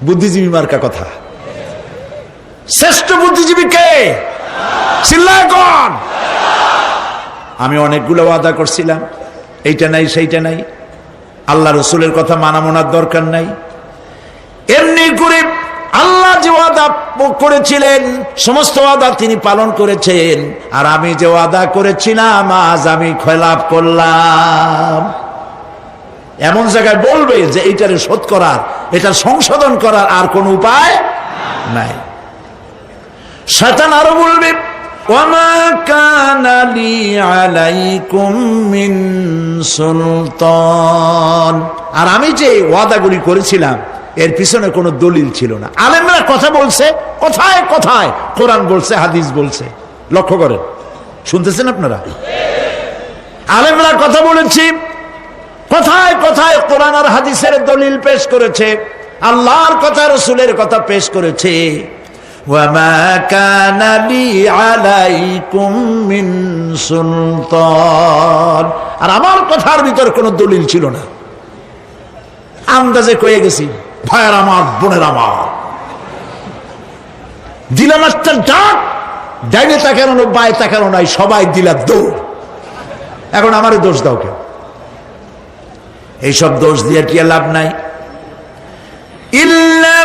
বুদ্ধিজীবী মার্কা কথা। শ্রেষ্ঠ বুদ্ধিজীবী কে? চিল্লায় কোন? আমি অনেকগুলো ওয়াদা করছিলাম, এইটা নাই সেইটা নাই, আল্লাহ রসুলের কথা মানা মোনার দরকার নাই। এমনি করে আল্লাহ যে ওয়াদা করেছিলেন সমস্ত ওয়াদা তিনি পালন করেছেন, আর আমি যে ওয়াদা করেছিলাম আজ আমি খেলাপ করলাম। এমন জায়গায় বলবে যে এইটারে শোধ করার, এটা সংশোধন করার আর কোন উপায় নাই। শয়তান আরো বলবে, ওয়ামা কানা লি আলাইকুম মিন সুলতান, আর আমি যে ওয়াদাগুলি করেছিলাম এর পিছনে কোনো দলিল ছিল না। আলেমরা কথা বলছে, কথায় কথায় কোরআন বলছে, হাদিস বলছে। লক্ষ্য করেন, শুনতেছেন আপনারা? আলেমরা কথা বলেছি, কথায় কথায় কোরআন আর হাদিসের দলিল পেশ করেছে, আল্লাহর কথা রসুলের কথা পেশ করেছে। ওয়ামা কানা লি আলাইকুম মিন সুলতান, আর আমার কথার ভিতর কোনো দলিল ছিল না। আন্দাজে কয়ে গেছি, ভাইয়ের আমার, বোনের আমার, দিলাম একটা ডাক, ডাইনে তাকানো বায়ে তাকানো নাই, সবাই দিলা দৌড়। এখন আমারে দোষ দাও কেউ? এইসব দোষ দিয়ে কি লাভ নাই। ইল্লা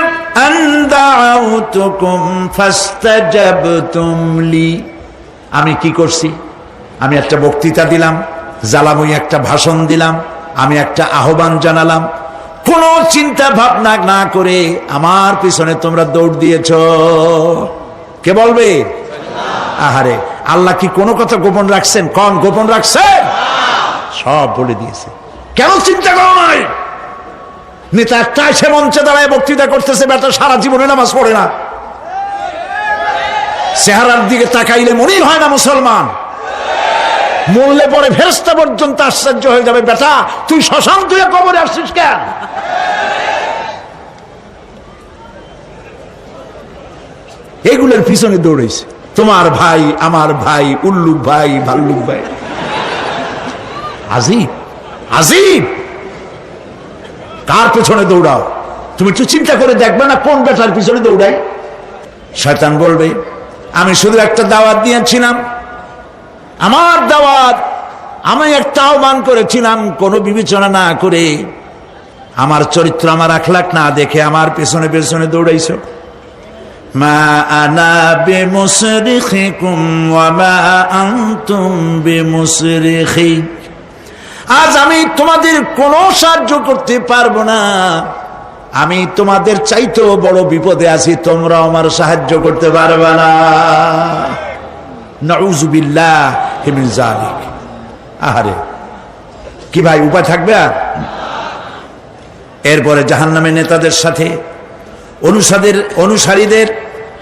আন দাউতুকুম ফাস্তাজাবতুম লি, আমি কি করছি? আমি একটা বক্তৃতা দিলাম, জ্বালাময়ী একটা ভাষণ দিলাম, আমি একটা আহ্বান জানালাম, কোন চিন্তা ভাবনা না করে আমার পিছনে তোমরা দৌড় দিয়েছ। কে বলবে? আহারে, আল্লাহ কি কোনো কথা গোপন রাখছেন? কোন গোপন রাখছেন? সব বলে দিয়েছে। কেন চিন্তা করো নাই? নেতা একটা সে মঞ্চে দাঁড়ায় বক্তৃতা করতেছে, বেটা সারা জীবনে নামাজ পড়ে না, চেহারার দিকে তাকাইলে মনেই হয় না মুসলমান, মরলে পরে ফেরেশতা পর্যন্ত আশ্চর্য হয়ে যাবে, বেটা তুই শ্মশান তুই কবরে আসছিস কেন? এগুলোর পিছনে দৌড়েছে তোমার ভাই, আমার ভাই, উল্লুক ভাই, ভাল্লুক ভাই। আজিব আজিব, কার পিছনে দৌড়াও? তুমি একটু চিন্তা করে দেখবে না কোন বেটার পিছনে দৌড়াই? শয়তান বলবে, আমি শুধু একটা দাওয়াত দিয়েছিলাম, আমার দাওয়াত, আমি একটা আহ্বান করেছিলাম, কোনো বিবেচনা না করে, আমার চরিত্র, আমার আখলাক না দেখে আমার পেছনে পেছনে দৌড়াইছো। মা আনা বিমুসরিখিকুম ওয়া মা আনতুম বিমুসরিখি, আজ আমি তোমাদের কোনো সাহায্য করতে পারবো না, আমি তোমাদের চাইতেও বড় বিপদে আছি, তোমরা আমার সাহায্য করতে পারবে না। নাউযুবিল্লাহি মিন যালিক। আহারে কি ভাই, উপায় থাকবে আর? এরপরে জাহান্নামের নেতাদের সাথে অনুসারীদের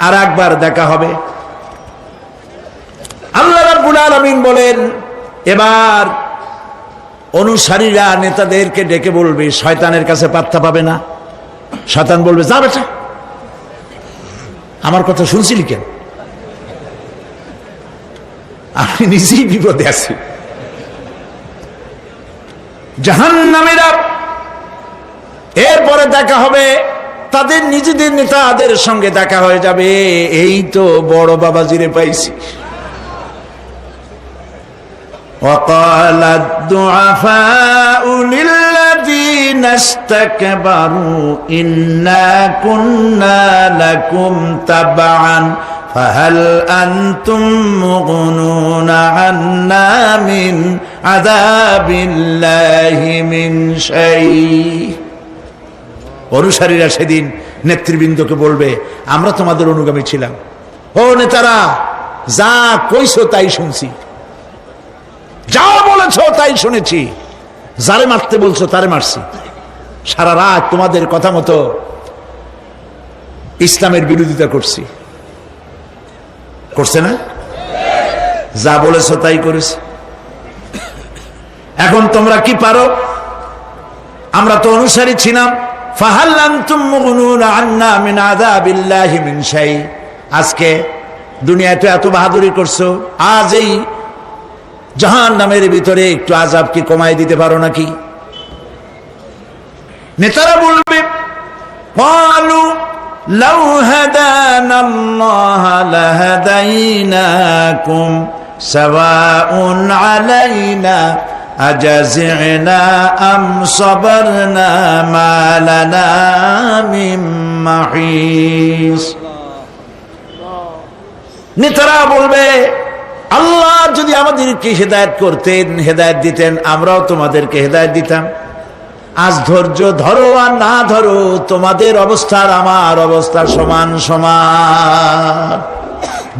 আর একবার দেখা হবে। আল্লাহ রাব্বুল আলামিন বলেন, এবার অনুসারীরা নেতাদেরকে ডেকে বলবে, শয়তানের কাছে পাত্তা পাবে না। শয়তান বলবে, যা বেটা, আমার কথা শুনছিলি কেন? আমি নিজেই বিপদে আছি। জাহান্নামীরা এরপরে দেখা হবে, তাদের নিজেদের নেতাদের সঙ্গে দেখা হয়ে যাবে, এই তো বড় বাবাজিরে পাইছি। وقال الضعفاء للذين استكبروا إنا كنا لكم تبعا فهل أنتم مغنون عنا من عذاب الله من شيء। অনুসারীরা সেদিন নেতৃবৃন্দকে বলবে, আমরা তোমাদের অনুগামী ছিলাম, ও নেতারা, যা কইছো তাই শুনছি, যা বলেছ তাই শুনেছি, যারে মারতে বলছো তারে মারছি, সারা রাত তোমাদের কথা মতো ইসলামের বিরোধিতা করছে না? যা বলেছ তাই করেছে। এখন তোমরা কি পারো? আমরা তো অনুসারী ছিলাম। ফাহাল আনতুম মুগনুনা আন্না মিন আযাবিল্লাহি মিন শাই। আজকে দুনিয়ায় তো এত বাহাদুরি করছো, আজ এই জাহান্নামের ভিতরে একটু আযাব কি কমাই দিতে পারো নাকি? নেতারা বলবে, ক্বালু লাউ হাদানাল্লাহু লাহাদাইনাকুম সাওয়াউন আলাইনা আজাযিনা আম সাবারনা মা লানা মিন মাহিস। নেতারা বলবে, আল্লাহ যদি আমাদেরকে হেদায়েত করতেন, হেদায়েত দিতেন, আমরাও তোমাদেরকে হেদায়েত দিতাম। আজ ধৈর্য ধরো আর না ধরো, তোমাদের অবস্থার আমার অবস্থার সমান সমান।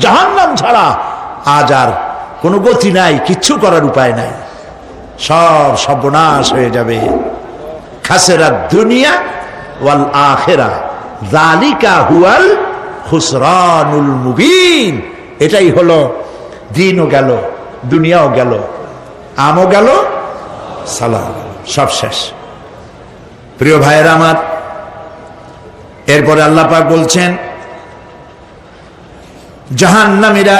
জাহান্নাম ছাড়া আজ আর কোনো গতি নাই, কিচ্ছু করার উপায় নাই, সব সর্বনাশ হয়ে যাবে। খাসিরাত দুনিয়া ওয়াল আখিরা যালিকা হুয়াল খুসরানুল মুবিন। এটাই হলো, দিনও গেল, দুনিয়াও গেল, আমও গেল, সালাম, সব শেষ। প্রিয় ভাইয়েরা আমার, এরপরে আল্লাহ পাক বলছেন, জাহান্নামীরা,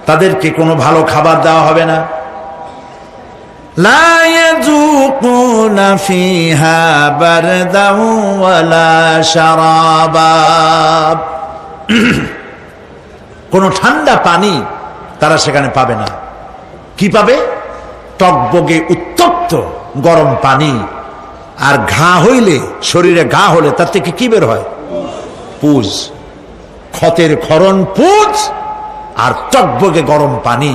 তাদেরকে কোনো ভালো খাবার দেওয়া হবে না। লা ইয়াযুকুনা ফিহা বারদাও ওয়ালা শারাবা। কোনো ঠান্ডা পানি তারা সেখানে পাবে না। কি পাবে? টকবগে উত্তপ্ত গরম পানি। আর ঘা হইলে, শরীরে ঘা হলে তার থেকে কি বের হয়? পুজ, ক্ষতের ক্ষরণ পুজ আর টকবগে গরম পানি,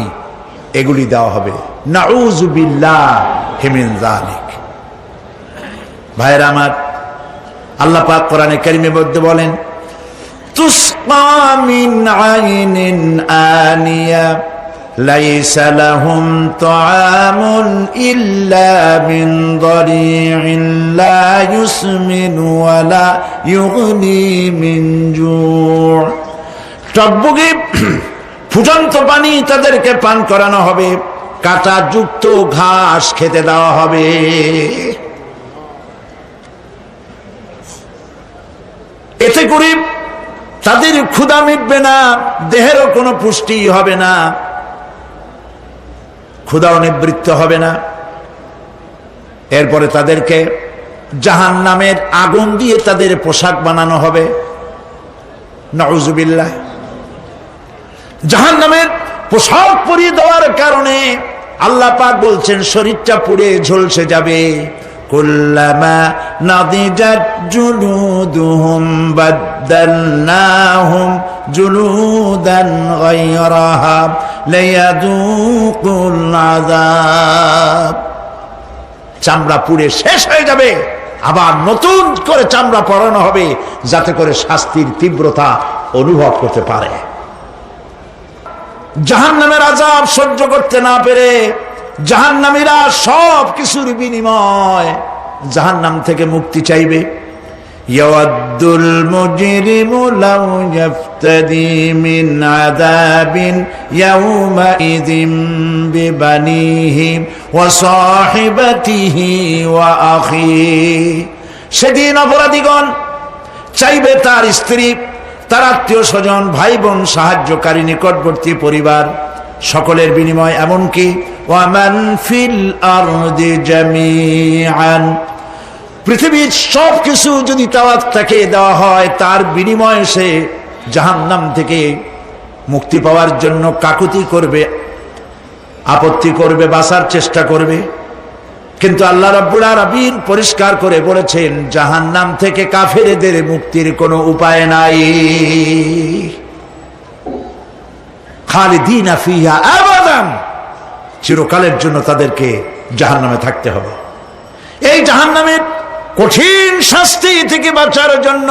এগুলি দেওয়া হবে। নাউযুবিল্লাহি মিন যালিক। ভাইরা আমার, আল্লাহ পাক কোরআনে কারীমের মধ্যে বলেন, তুসকা মিন আইনিন আনিয়া লাইসা লাহুম তুআমুন ইল্লা মিন দারি'in লা ইউসমিনু ওয়া লা ইউগনি মিন জু'। টকবগে ফুটন্ত পানি তাদেরকে পান করানো হবে, কাঁটা যুক্ত ঘাস খেতে দেওয়া হবে। এতে করে তাদের ক্ষুধা মিটবে না, দেহেরও কোনো পুষ্টি হবে না, ক্ষুধাও নিবৃত্ত হবে না। এরপরে তাদেরকে জাহান্নামের আগুন দিয়ে তাদের পোশাক বানানো হবে। নাউযুবিল্লাহ। জাহান্নামের পোশাক পরিয়ে দেওয়ার কারণে আল্লাহ পাক বলছেন, শরীরটা পুড়ে ঝলসে যাবে। কুল্লামা নাদিজাত জুলুদুহুম বাদদালনাহুম জুলুদান গায়রাহা লিয়াযুকুল আযাব। চামড়া পুড়ে শেষ হয়ে যাবে, আবার নতুন করে চামড়া পরানো হবে, যাতে করে শাস্তির তীব্রতা অনুভব করতে পারে। জাহান্নামের আযাব সহ্য করতে না পেরে জাহান্নামীরা সব কিছুর বিনিময় জাহান্নাম থেকে মুক্তি চাইবে। ইয়াওয়াদ্দুল মুজরিমু লাউ ইয়াফতাদি মিন আযাবিন ইয়াওমাইযিন বিবানিহি ওয়া সাহিবাতিহি ওয়া আখিহি। সেদিন অপরাধীগণ চাইবে তার স্ত্রী, তার আত্মীয় স্বজন, ভাই বোন, সাহায্যকারী, নিকটবর্তী পরিবার সকলের বিনিময়, এমনকি ওয়ামান ফিল আরদি জামিআন, পৃথিবীর সব কিছু যদি তাকে দেওয়া হয়, তার বিনিময়ে সে জাহান্নাম থেকে মুক্তি পাওয়ার জন্য কাকুতি করবে, আপত্তি করবে, বাঁচার চেষ্টা করবে। কিন্তু আল্লাহ রাব্বুল আলামিন পরিষ্কার করে বলেছেন, জাহান্নাম থেকে কাফেরদের মুক্তির কোনো উপায় নাই। খালিদিনা ফিহা আবাদান, চিরকালের জন্য তাদেরকে জাহান্নামে থাকতে হবে। এই জাহান্নামের কঠিন শাস্তি থেকে বাঁচার জন্য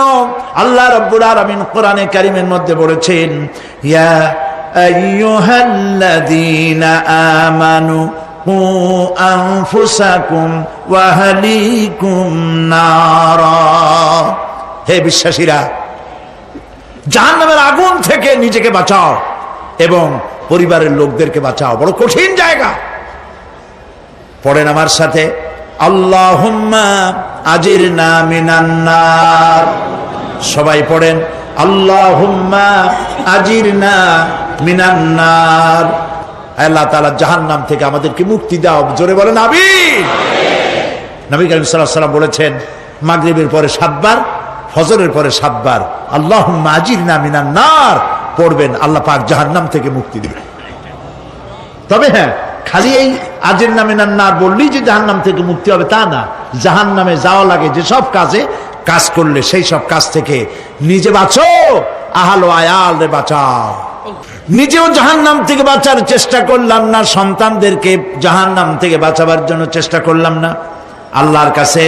আল্লাহ রাব্বুল আলামিন কোরআনে কারীমের মধ্যে বলেছেন, ইয়া আইয়ুহাল্লাযীনা আমানু কু আনফুসাকুম ওয়া আহলিকুম নারা, হে বিশ্বাসীরা, জাহান্নামের আগুন থেকে নিজেকে বাঁচাও এবং পরিবারের লোকদেরকে বাঁচাও। বড় কঠিন জায়গা। পড়েন আমার সাথে, আল্লাহুম্মা আজিরনা মিনান নার। সবাই পড়েন, আল্লাহুম্মা আজিরনা মিনান নার। আল্লাহ তাআলা জাহান্নাম থেকে আমাদেরকে মুক্তি দাও। জোরে বলেন আমিন। নবী করিম সাল্লাল্লাহু আলাইহি ওয়াসাল্লাম বলেছেন, মাগরিবের পরে 7 বার, ফজরের পরে 7 বার আল্লাহুম্মা আজিরনা মিনান নার পড়বেন, আল্লাহ পাক জাহান্নাম থেকে মুক্তি দিবেন। তবে হ্যাঁ, খালি এই আজিরনা মিনান নার বললেই যে জাহান্নাম থেকে মুক্তি হবে তা না। জাহান্নামে যাওয়া লাগে যে সব কাজ করলে সেই সব কাজ থেকে নিজে বাঁচো, আহল ও আয়াল রে বাঁচাও। নিজেও জাহান্নাম থেকে বাঁচার চেষ্টা করলাম না, সন্তানদেরকে জাহান্নাম থেকে বাঁচাবার জন্য চেষ্টা করলাম না, আল্লাহর কাছে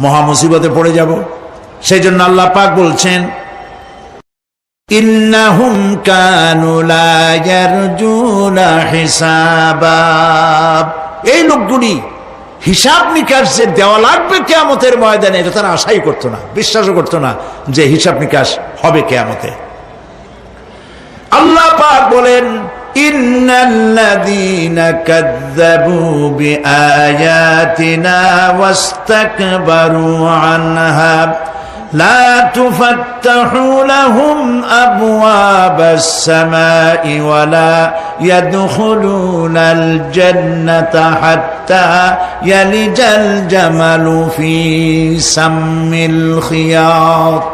মহা মুসিবতে পড়ে যাব। সেই জন্য আল্লাহ পাক বলছেন, ইন্নাহুম কানু লা ইয়ারজুনা হিসাবা, এই লোকগুলি হিসাব নিকাশ যে দেওয়া লাগবে কিয়ামতের ময়দানে, এটা তারা আশাই করতো না, বিশ্বাসও করতো না যে হিসাব নিকাশ হবে কিয়ামতে। আল্লাহ পাক বলেন, ইন্নাল্লাযীনা কাযযাবু বিআয়াতিনা ওয়াস্তাকবারু আনহা লা তুফাত্তাহু লাহুম আবওয়াবাস সামাই ওয়া লা ইয়াদখুলুনাল জান্নাতা হাত্তা ইয়ালিজাল জামালু ফি সাম্মিল খিয়াত।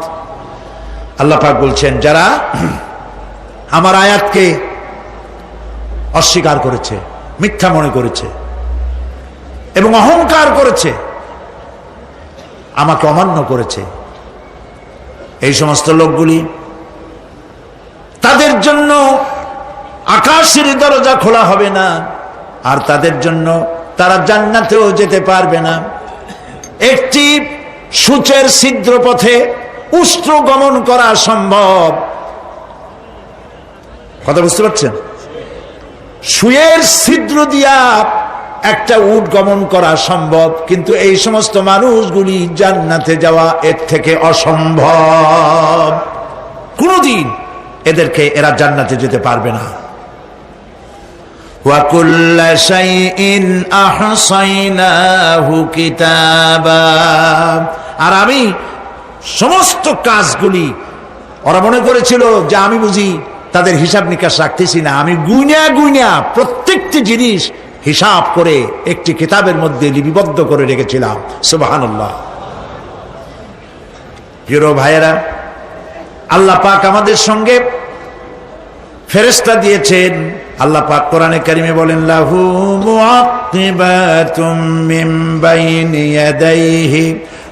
আল্লাহ পাক বলছেন, যারা আমার আয়াতকে অস্বীকার করেছে, মিথ্যা মনে করেছে এবং অহংকার করেছে, আমাকে অমান্য করেছে, এই সমস্ত লোকগুলি, তাদের জন্য আকাশের দরজা খোলা হবে না, আর তাদের জন্য তারা জান্নাতেও যেতে পারবে না। একটি সূচের ছিদ্র পথে উষ্ট্র গমন করা সম্ভব, কথা বুঝতে পারছেন? সুয়ের ছিদ্র দিয়া একটা উট গমন করা সম্ভব, কিন্তু এই সমস্ত মানুষগুলি জান্নাতে যাওয়া এর থেকে অসম্ভব। কোনদিন এরা জান্নাতে যেতে পারবে না। ওয়া কুল্লা শাইইন আহসাইনাহু কিতাবা, আর আমি সমস্ত কাজগুলি, ওরা মনে করেছিল যে আমি বুঝি তাদের হিসাব নিকাশ রাখতেছি না, আমি গুইনা প্রত্যেকটি জিনিস হিসাব করে একটি কিতাবের মধ্যে লিপিবদ্ধ করে রেখেছিলাম। সুবহানাল্লাহ। প্রিয় ভাইয়েরা, আল্লাহ পাক আমাদের সঙ্গে ফেরেশতা দিয়েছেন। আল্লাহ পাক কোরআনে কারিমে বলেন, লাহু মুআক্কিবাতুম মিন বাইনি ইয়াদাইহি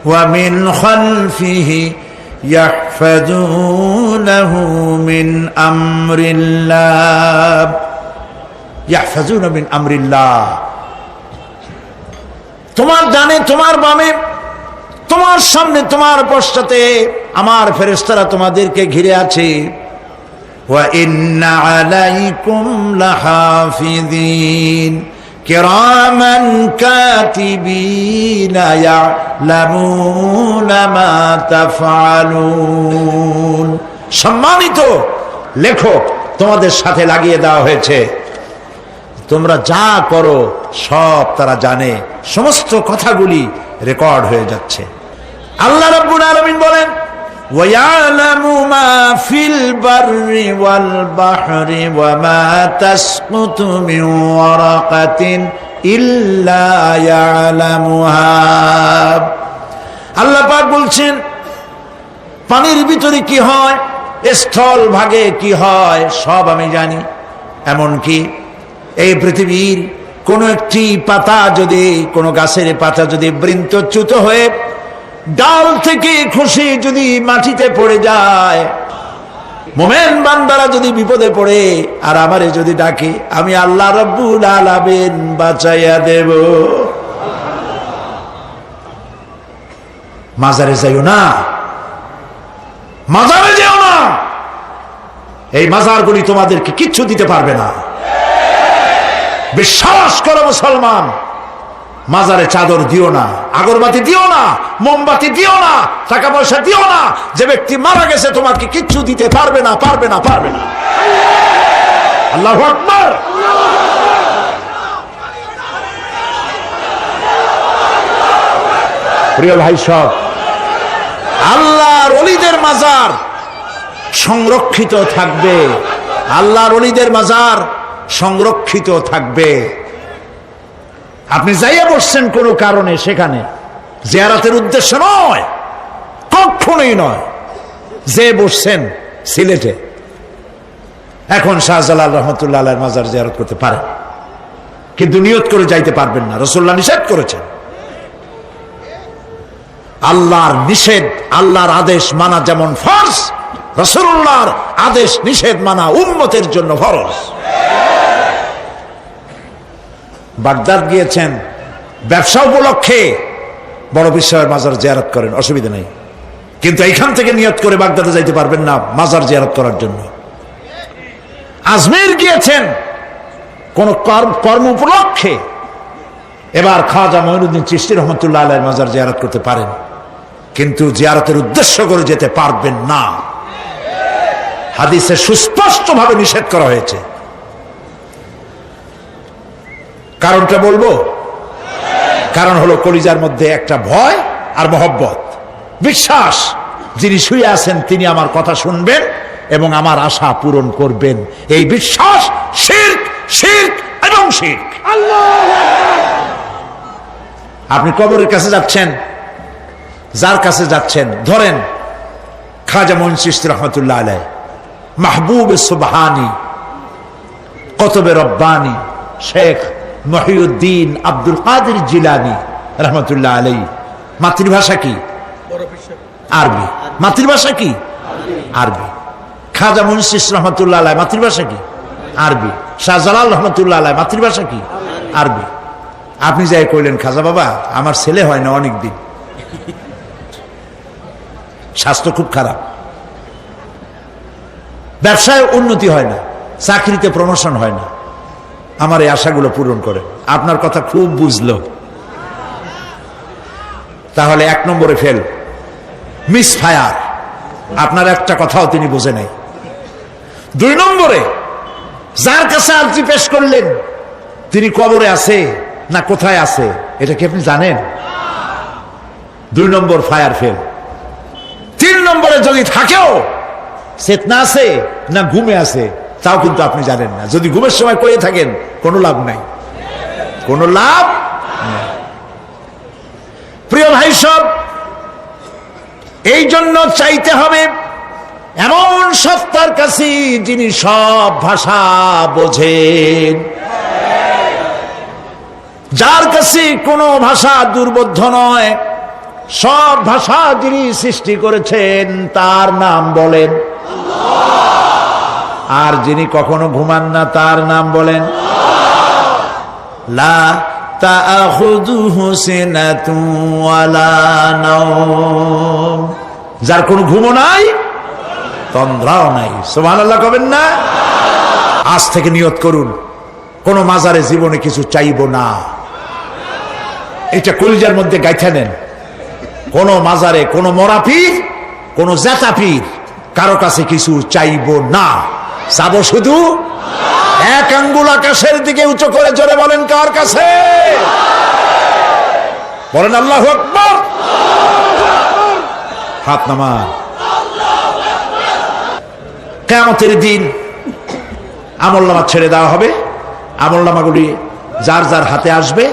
ওয়া মিন খালফিহি ইয়াহফাজুনাহু মিন আমরিল্লাহ। ইয়াহফাজুনা মিন আমরিল্লাহ, তোমার ডানে তোমার বামে, তোমার সামনে তোমার পশ্চাতে আমার ফেরেশতারা তোমাদেরকে ঘিরে আছে। ওয়া ইন্না আলাইকুম লাহাফিযিন কিরামান কাতিবিনা ইয়ালামুনা মা তাফআলুন। সম্মানিত লেখক তোমাদের সাথে লাগিয়ে দেওয়া হয়েছে, তোমরা যা করো সব তারা জানে, সমস্ত কথাগুলি রেকর্ড হয়ে যাচ্ছে। আল্লাহ রাব্বুল আলামিন বলেন ওয়ায়ালামু মা ফিল বাররি ওয়াল বাহরি ওয়া মা তাসকুতু মিন ওয়ারাকাতিন ইল্লা ইয়ালামুহা। আল্লাহ পাক বলছেন পানির ভিতরে কি হয়, স্থল ভাগে কি হয় সব আমি জানি। এমনকি এই পৃথিবীর কোন একটি পাতা যদি, কোন গাছের পাতা যদি বৃন্তচ্যুত হয়ে ডাল থেকে খসে যদি মাটিতে পড়ে যায়, মোমেন বান্দারা যদি বিপদে পড়ে আর আমারে যদি ডাকে, আমি আল্লাহ রাব্বুল আলামিন বাঁচাইয়া দেব। মাজারে যাইও না, মাজারে যেও না, এই মাজারগুলি তোমাদেরকে কিচ্ছু দিতে পারবে না। বিশ্বাস করো মুসলমান, মাজারে চাদর দিও না, আগরবাতি দিও না, মোমবাতি দিও না, টাকা পয়সা দিও না। যে ব্যক্তি মারা গেছে তোমাকে কিচ্ছু দিতে পারবে না, পারবে না, পারবে না। আল্লাহু আকবার। প্রিয় ভাই সব, আল্লাহর ওলিদের মাজার সংরক্ষিত থাকবে, আল্লাহর ওলিদের মাজার সংরক্ষিত থাকবে। আপনি যাইয়া বসছেন কোন কারণে, সেখানে জিয়ারতের উদ্দেশ্য নয়, কখনোই নয়। যে বসছেন সিলেটে, এখন শাহজালাল রহমতুল্লাহ আলাইহির মাজার জিয়ারত করতে পারেন, কিন্তু নিয়ত করে যাইতে পারবেন না, রাসূলুল্লাহ নিষেধ করেছেন। আল্লাহর নিষেধ, আল্লাহর আদেশ মানা যেমন ফরজ, রাসূলুল্লাহর আদেশ নিষেধ মানা উম্মতের জন্য ফরজ। বাগদাদ গিয়েছেন ব্যবসা উপলক্ষে, বড় বিশ্বের মাজার জিয়ারত করেন, অসুবিধা নেই, কিন্তু এইখান থেকে নিয়ত করে বাগদাদে যাইতে পারবেন না মাজার জিয়ারত করার জন্য। আজমির গিয়েছেন কোন কর্ম উপলক্ষে, এবার খাজা মঈনুদ্দিন চিশতি রহমতুল্লাহ আলাইহির মাজার জিয়ারত করতে পারেন, কিন্তু জিয়ারতের উদ্দেশ্য করে যেতে পারবেন না। হাদিসে সুস্পষ্টভাবে নিষেধ করা হয়েছে। কারণটা বলবো? কারণ হলো কলিজার মধ্যে একটা ভয় আর মহব্বত, বিশ্বাস, যিনি শুয়ে আছেন তিনি আমার কথা শুনবেন এবং আমার আশা পূরণ করবেন, এই বিশ্বাস শিরক, শিরক এবং শিরক। আপনি কবরের কাছে যাচ্ছেন, যার কাছে যাচ্ছেন, ধরেন খাজা মঈন চিশতি রহমতুল্লাহ আলাইহি, মাহবুব সুবহানি, কুতুবে রব্বানি, শেখ মহিউদ্দিন আব্দুল কাদের জিলানী রহমতুল্লাহ আলাইহি। মাতৃভাষা কি? আরবি। মাতৃভাষা কি? আরবি। খাজা মঈন চিশতি রহমতুল্লাহ আলাইহি মাতৃভাষা কি? আরবি। শাহজালাল রহমতুল্লাহ আলাইহি মাতৃভাষা কি? আরবি। আপনি যাই কইলেন, খাজা বাবা আমার ছেলে হয় না অনেক দিন, স্বাস্থ্য খুব খারাপ, ব্যবসায় উন্নতি হয় না, চাকরিতে প্রমোশন হয় না, আমার এই আশাগুলো পূরণ করেন। আপনার কথা খুব বুঝলো, তাহলে 1 নম্বরে ফেল, মিস ফায়ার, আপনার একটা কথাও তিনি বুঝে নাই। 2 নম্বরে যার কাছে আর্জি পেশ করলেন তিনি কবরে আছে না কোথায় আছে এটা কি আপনি জানেন? 2 নম্বর ফায়ার ফেল। 3 নম্বরে যদি থাকেও চেতনা আছে না ঘুমে আছে তাও কিন্তু আপনি জানেন না। যদি ঘুমের সময় করে থাকেন কোনো লাভ নাই, কোনো লাভ নাই। প্রিয় ভাই সব, এই জন্য চাইতে হবে এমন সত্তার কাছে যিনি সব ভাষা বোঝেন, যার কাছে কোনো ভাষা দুর্বোধ্য নয়, সব ভাষা যিনি সৃষ্টি করেছেন তার নাম বলেন, আর যিনি কখনো ঘুমান না তার নাম বলেন লা তাআখুযুহু সিনাতুন ওয়ালা নাওম, যার কোনো ঘুমও নাই তন্দ্রাও নাই। সুবহানাল্লাহ কবেন না? আজ থেকে নিয়ত করুন, কোন মাজারে জীবনে কিছু চাইব না। এটা কলিজার মধ্যে গাইথা নেন। কোন মাজারে, কোন মরা পীর, কোন জাতা পীর, কারো কাছে কিছু চাইব না। চাবো শুধু এক আঙ্গুল আকাশের দিকে উঁচু করে জোরে বলেন, কার কাছে? বলেন আল্লাহু আকবার। হাত নামান। কিয়ামতের দিন আমলনামা ছেড়ে দেওয়া হবে। আমলনামাগুলি যার যার হাতে আসবে,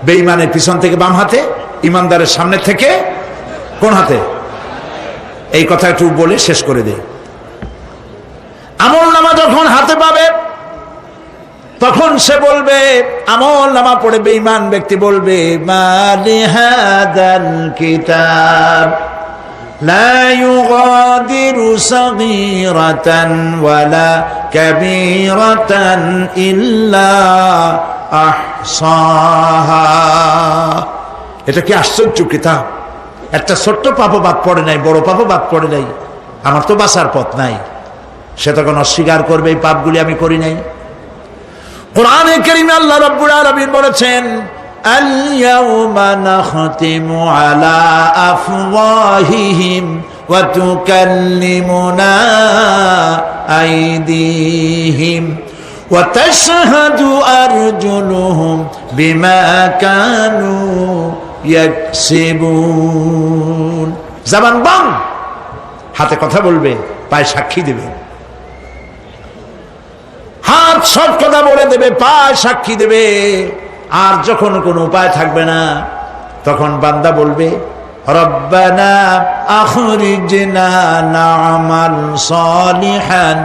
বেঈমানের পিছন থেকে বাম হাতে, ইমানদারের সামনে থেকে কোন হাতে? এই কথা একটু বলে শেষ করে দে। আমলনামা যখন হাতে পাবে তখন সে বলবে, আমলনামা পড়ে বেঈমান ব্যক্তি বলবে, মা লিহাদাল কিতাব লা ইউগাদিরু সাগীরাতান ওয়ালা কাবীরাতান ইল্লা আহসাহা। এটা কি আশ্চর্য কিতাব! একটা ছোট্ট পাপও বাদ পড়ে নাই, বড় পাপও বাদ পড়ে নাই। আমার তো বাঁচার পথ নাই। সে তখন অস্বীকার করবে, এই পাপগুলি আমি করি নাই। কোরআনে কারীমে আল্লাহ রাব্বুল আলামিন বলেছেন, আল ইয়াউমা নাখতিমু আলা আফওয়াহিহিম ওয়া তুকাল্লিমুনা আইদিহিম ওয়া তাশহাদু আরজুলুহুম বিমা কানু ইয়াকসিবুন। জবান বন্ধ, হাতে কথা বলবে, পায়ে সাক্ষী দেবে। হাত সব কথা বলে দেবে, পায়ে সাক্ষী দেবে। আর যখন কোনো উপায় থাকবে না, তখন বান্দা বলবে, রব্বানা আখরিজনা না'মাল সালিহান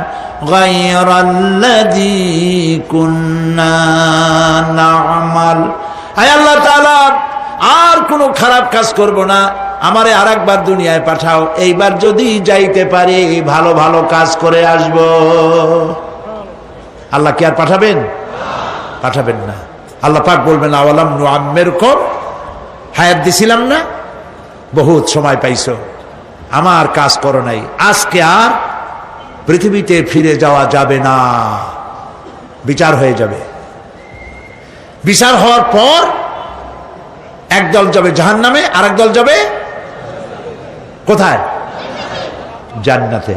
গায়রাল্লাযী কুন্না না'মাল। আয় আল্লাহ তাআলা, আর কোনো খারাপ কাজ করব না, আমারে আরেকবার দুনিয়ায় পাঠাও। এইবার যদি যাইতে পারি ভালো ভালো কাজ করে আসব। আল্লাহ কি আর পাঠাবেন? পাঠাবেন না। আল্লাহ পাক বলবেন, আওয়ালাম নুআম্মিরকুম, হায়াত দিছিলাম না, বহুত সময় পাইছো, আমার কাজ করো নাই, আজকে আর পৃথিবীতে ফিরে যাওয়া যাবে না। বিচার হয়ে যাবে। বিচার হওয়ার পর একদল যাবে জাহান্নামে, আর একদল যাবে কোথায়? জান্নাতে।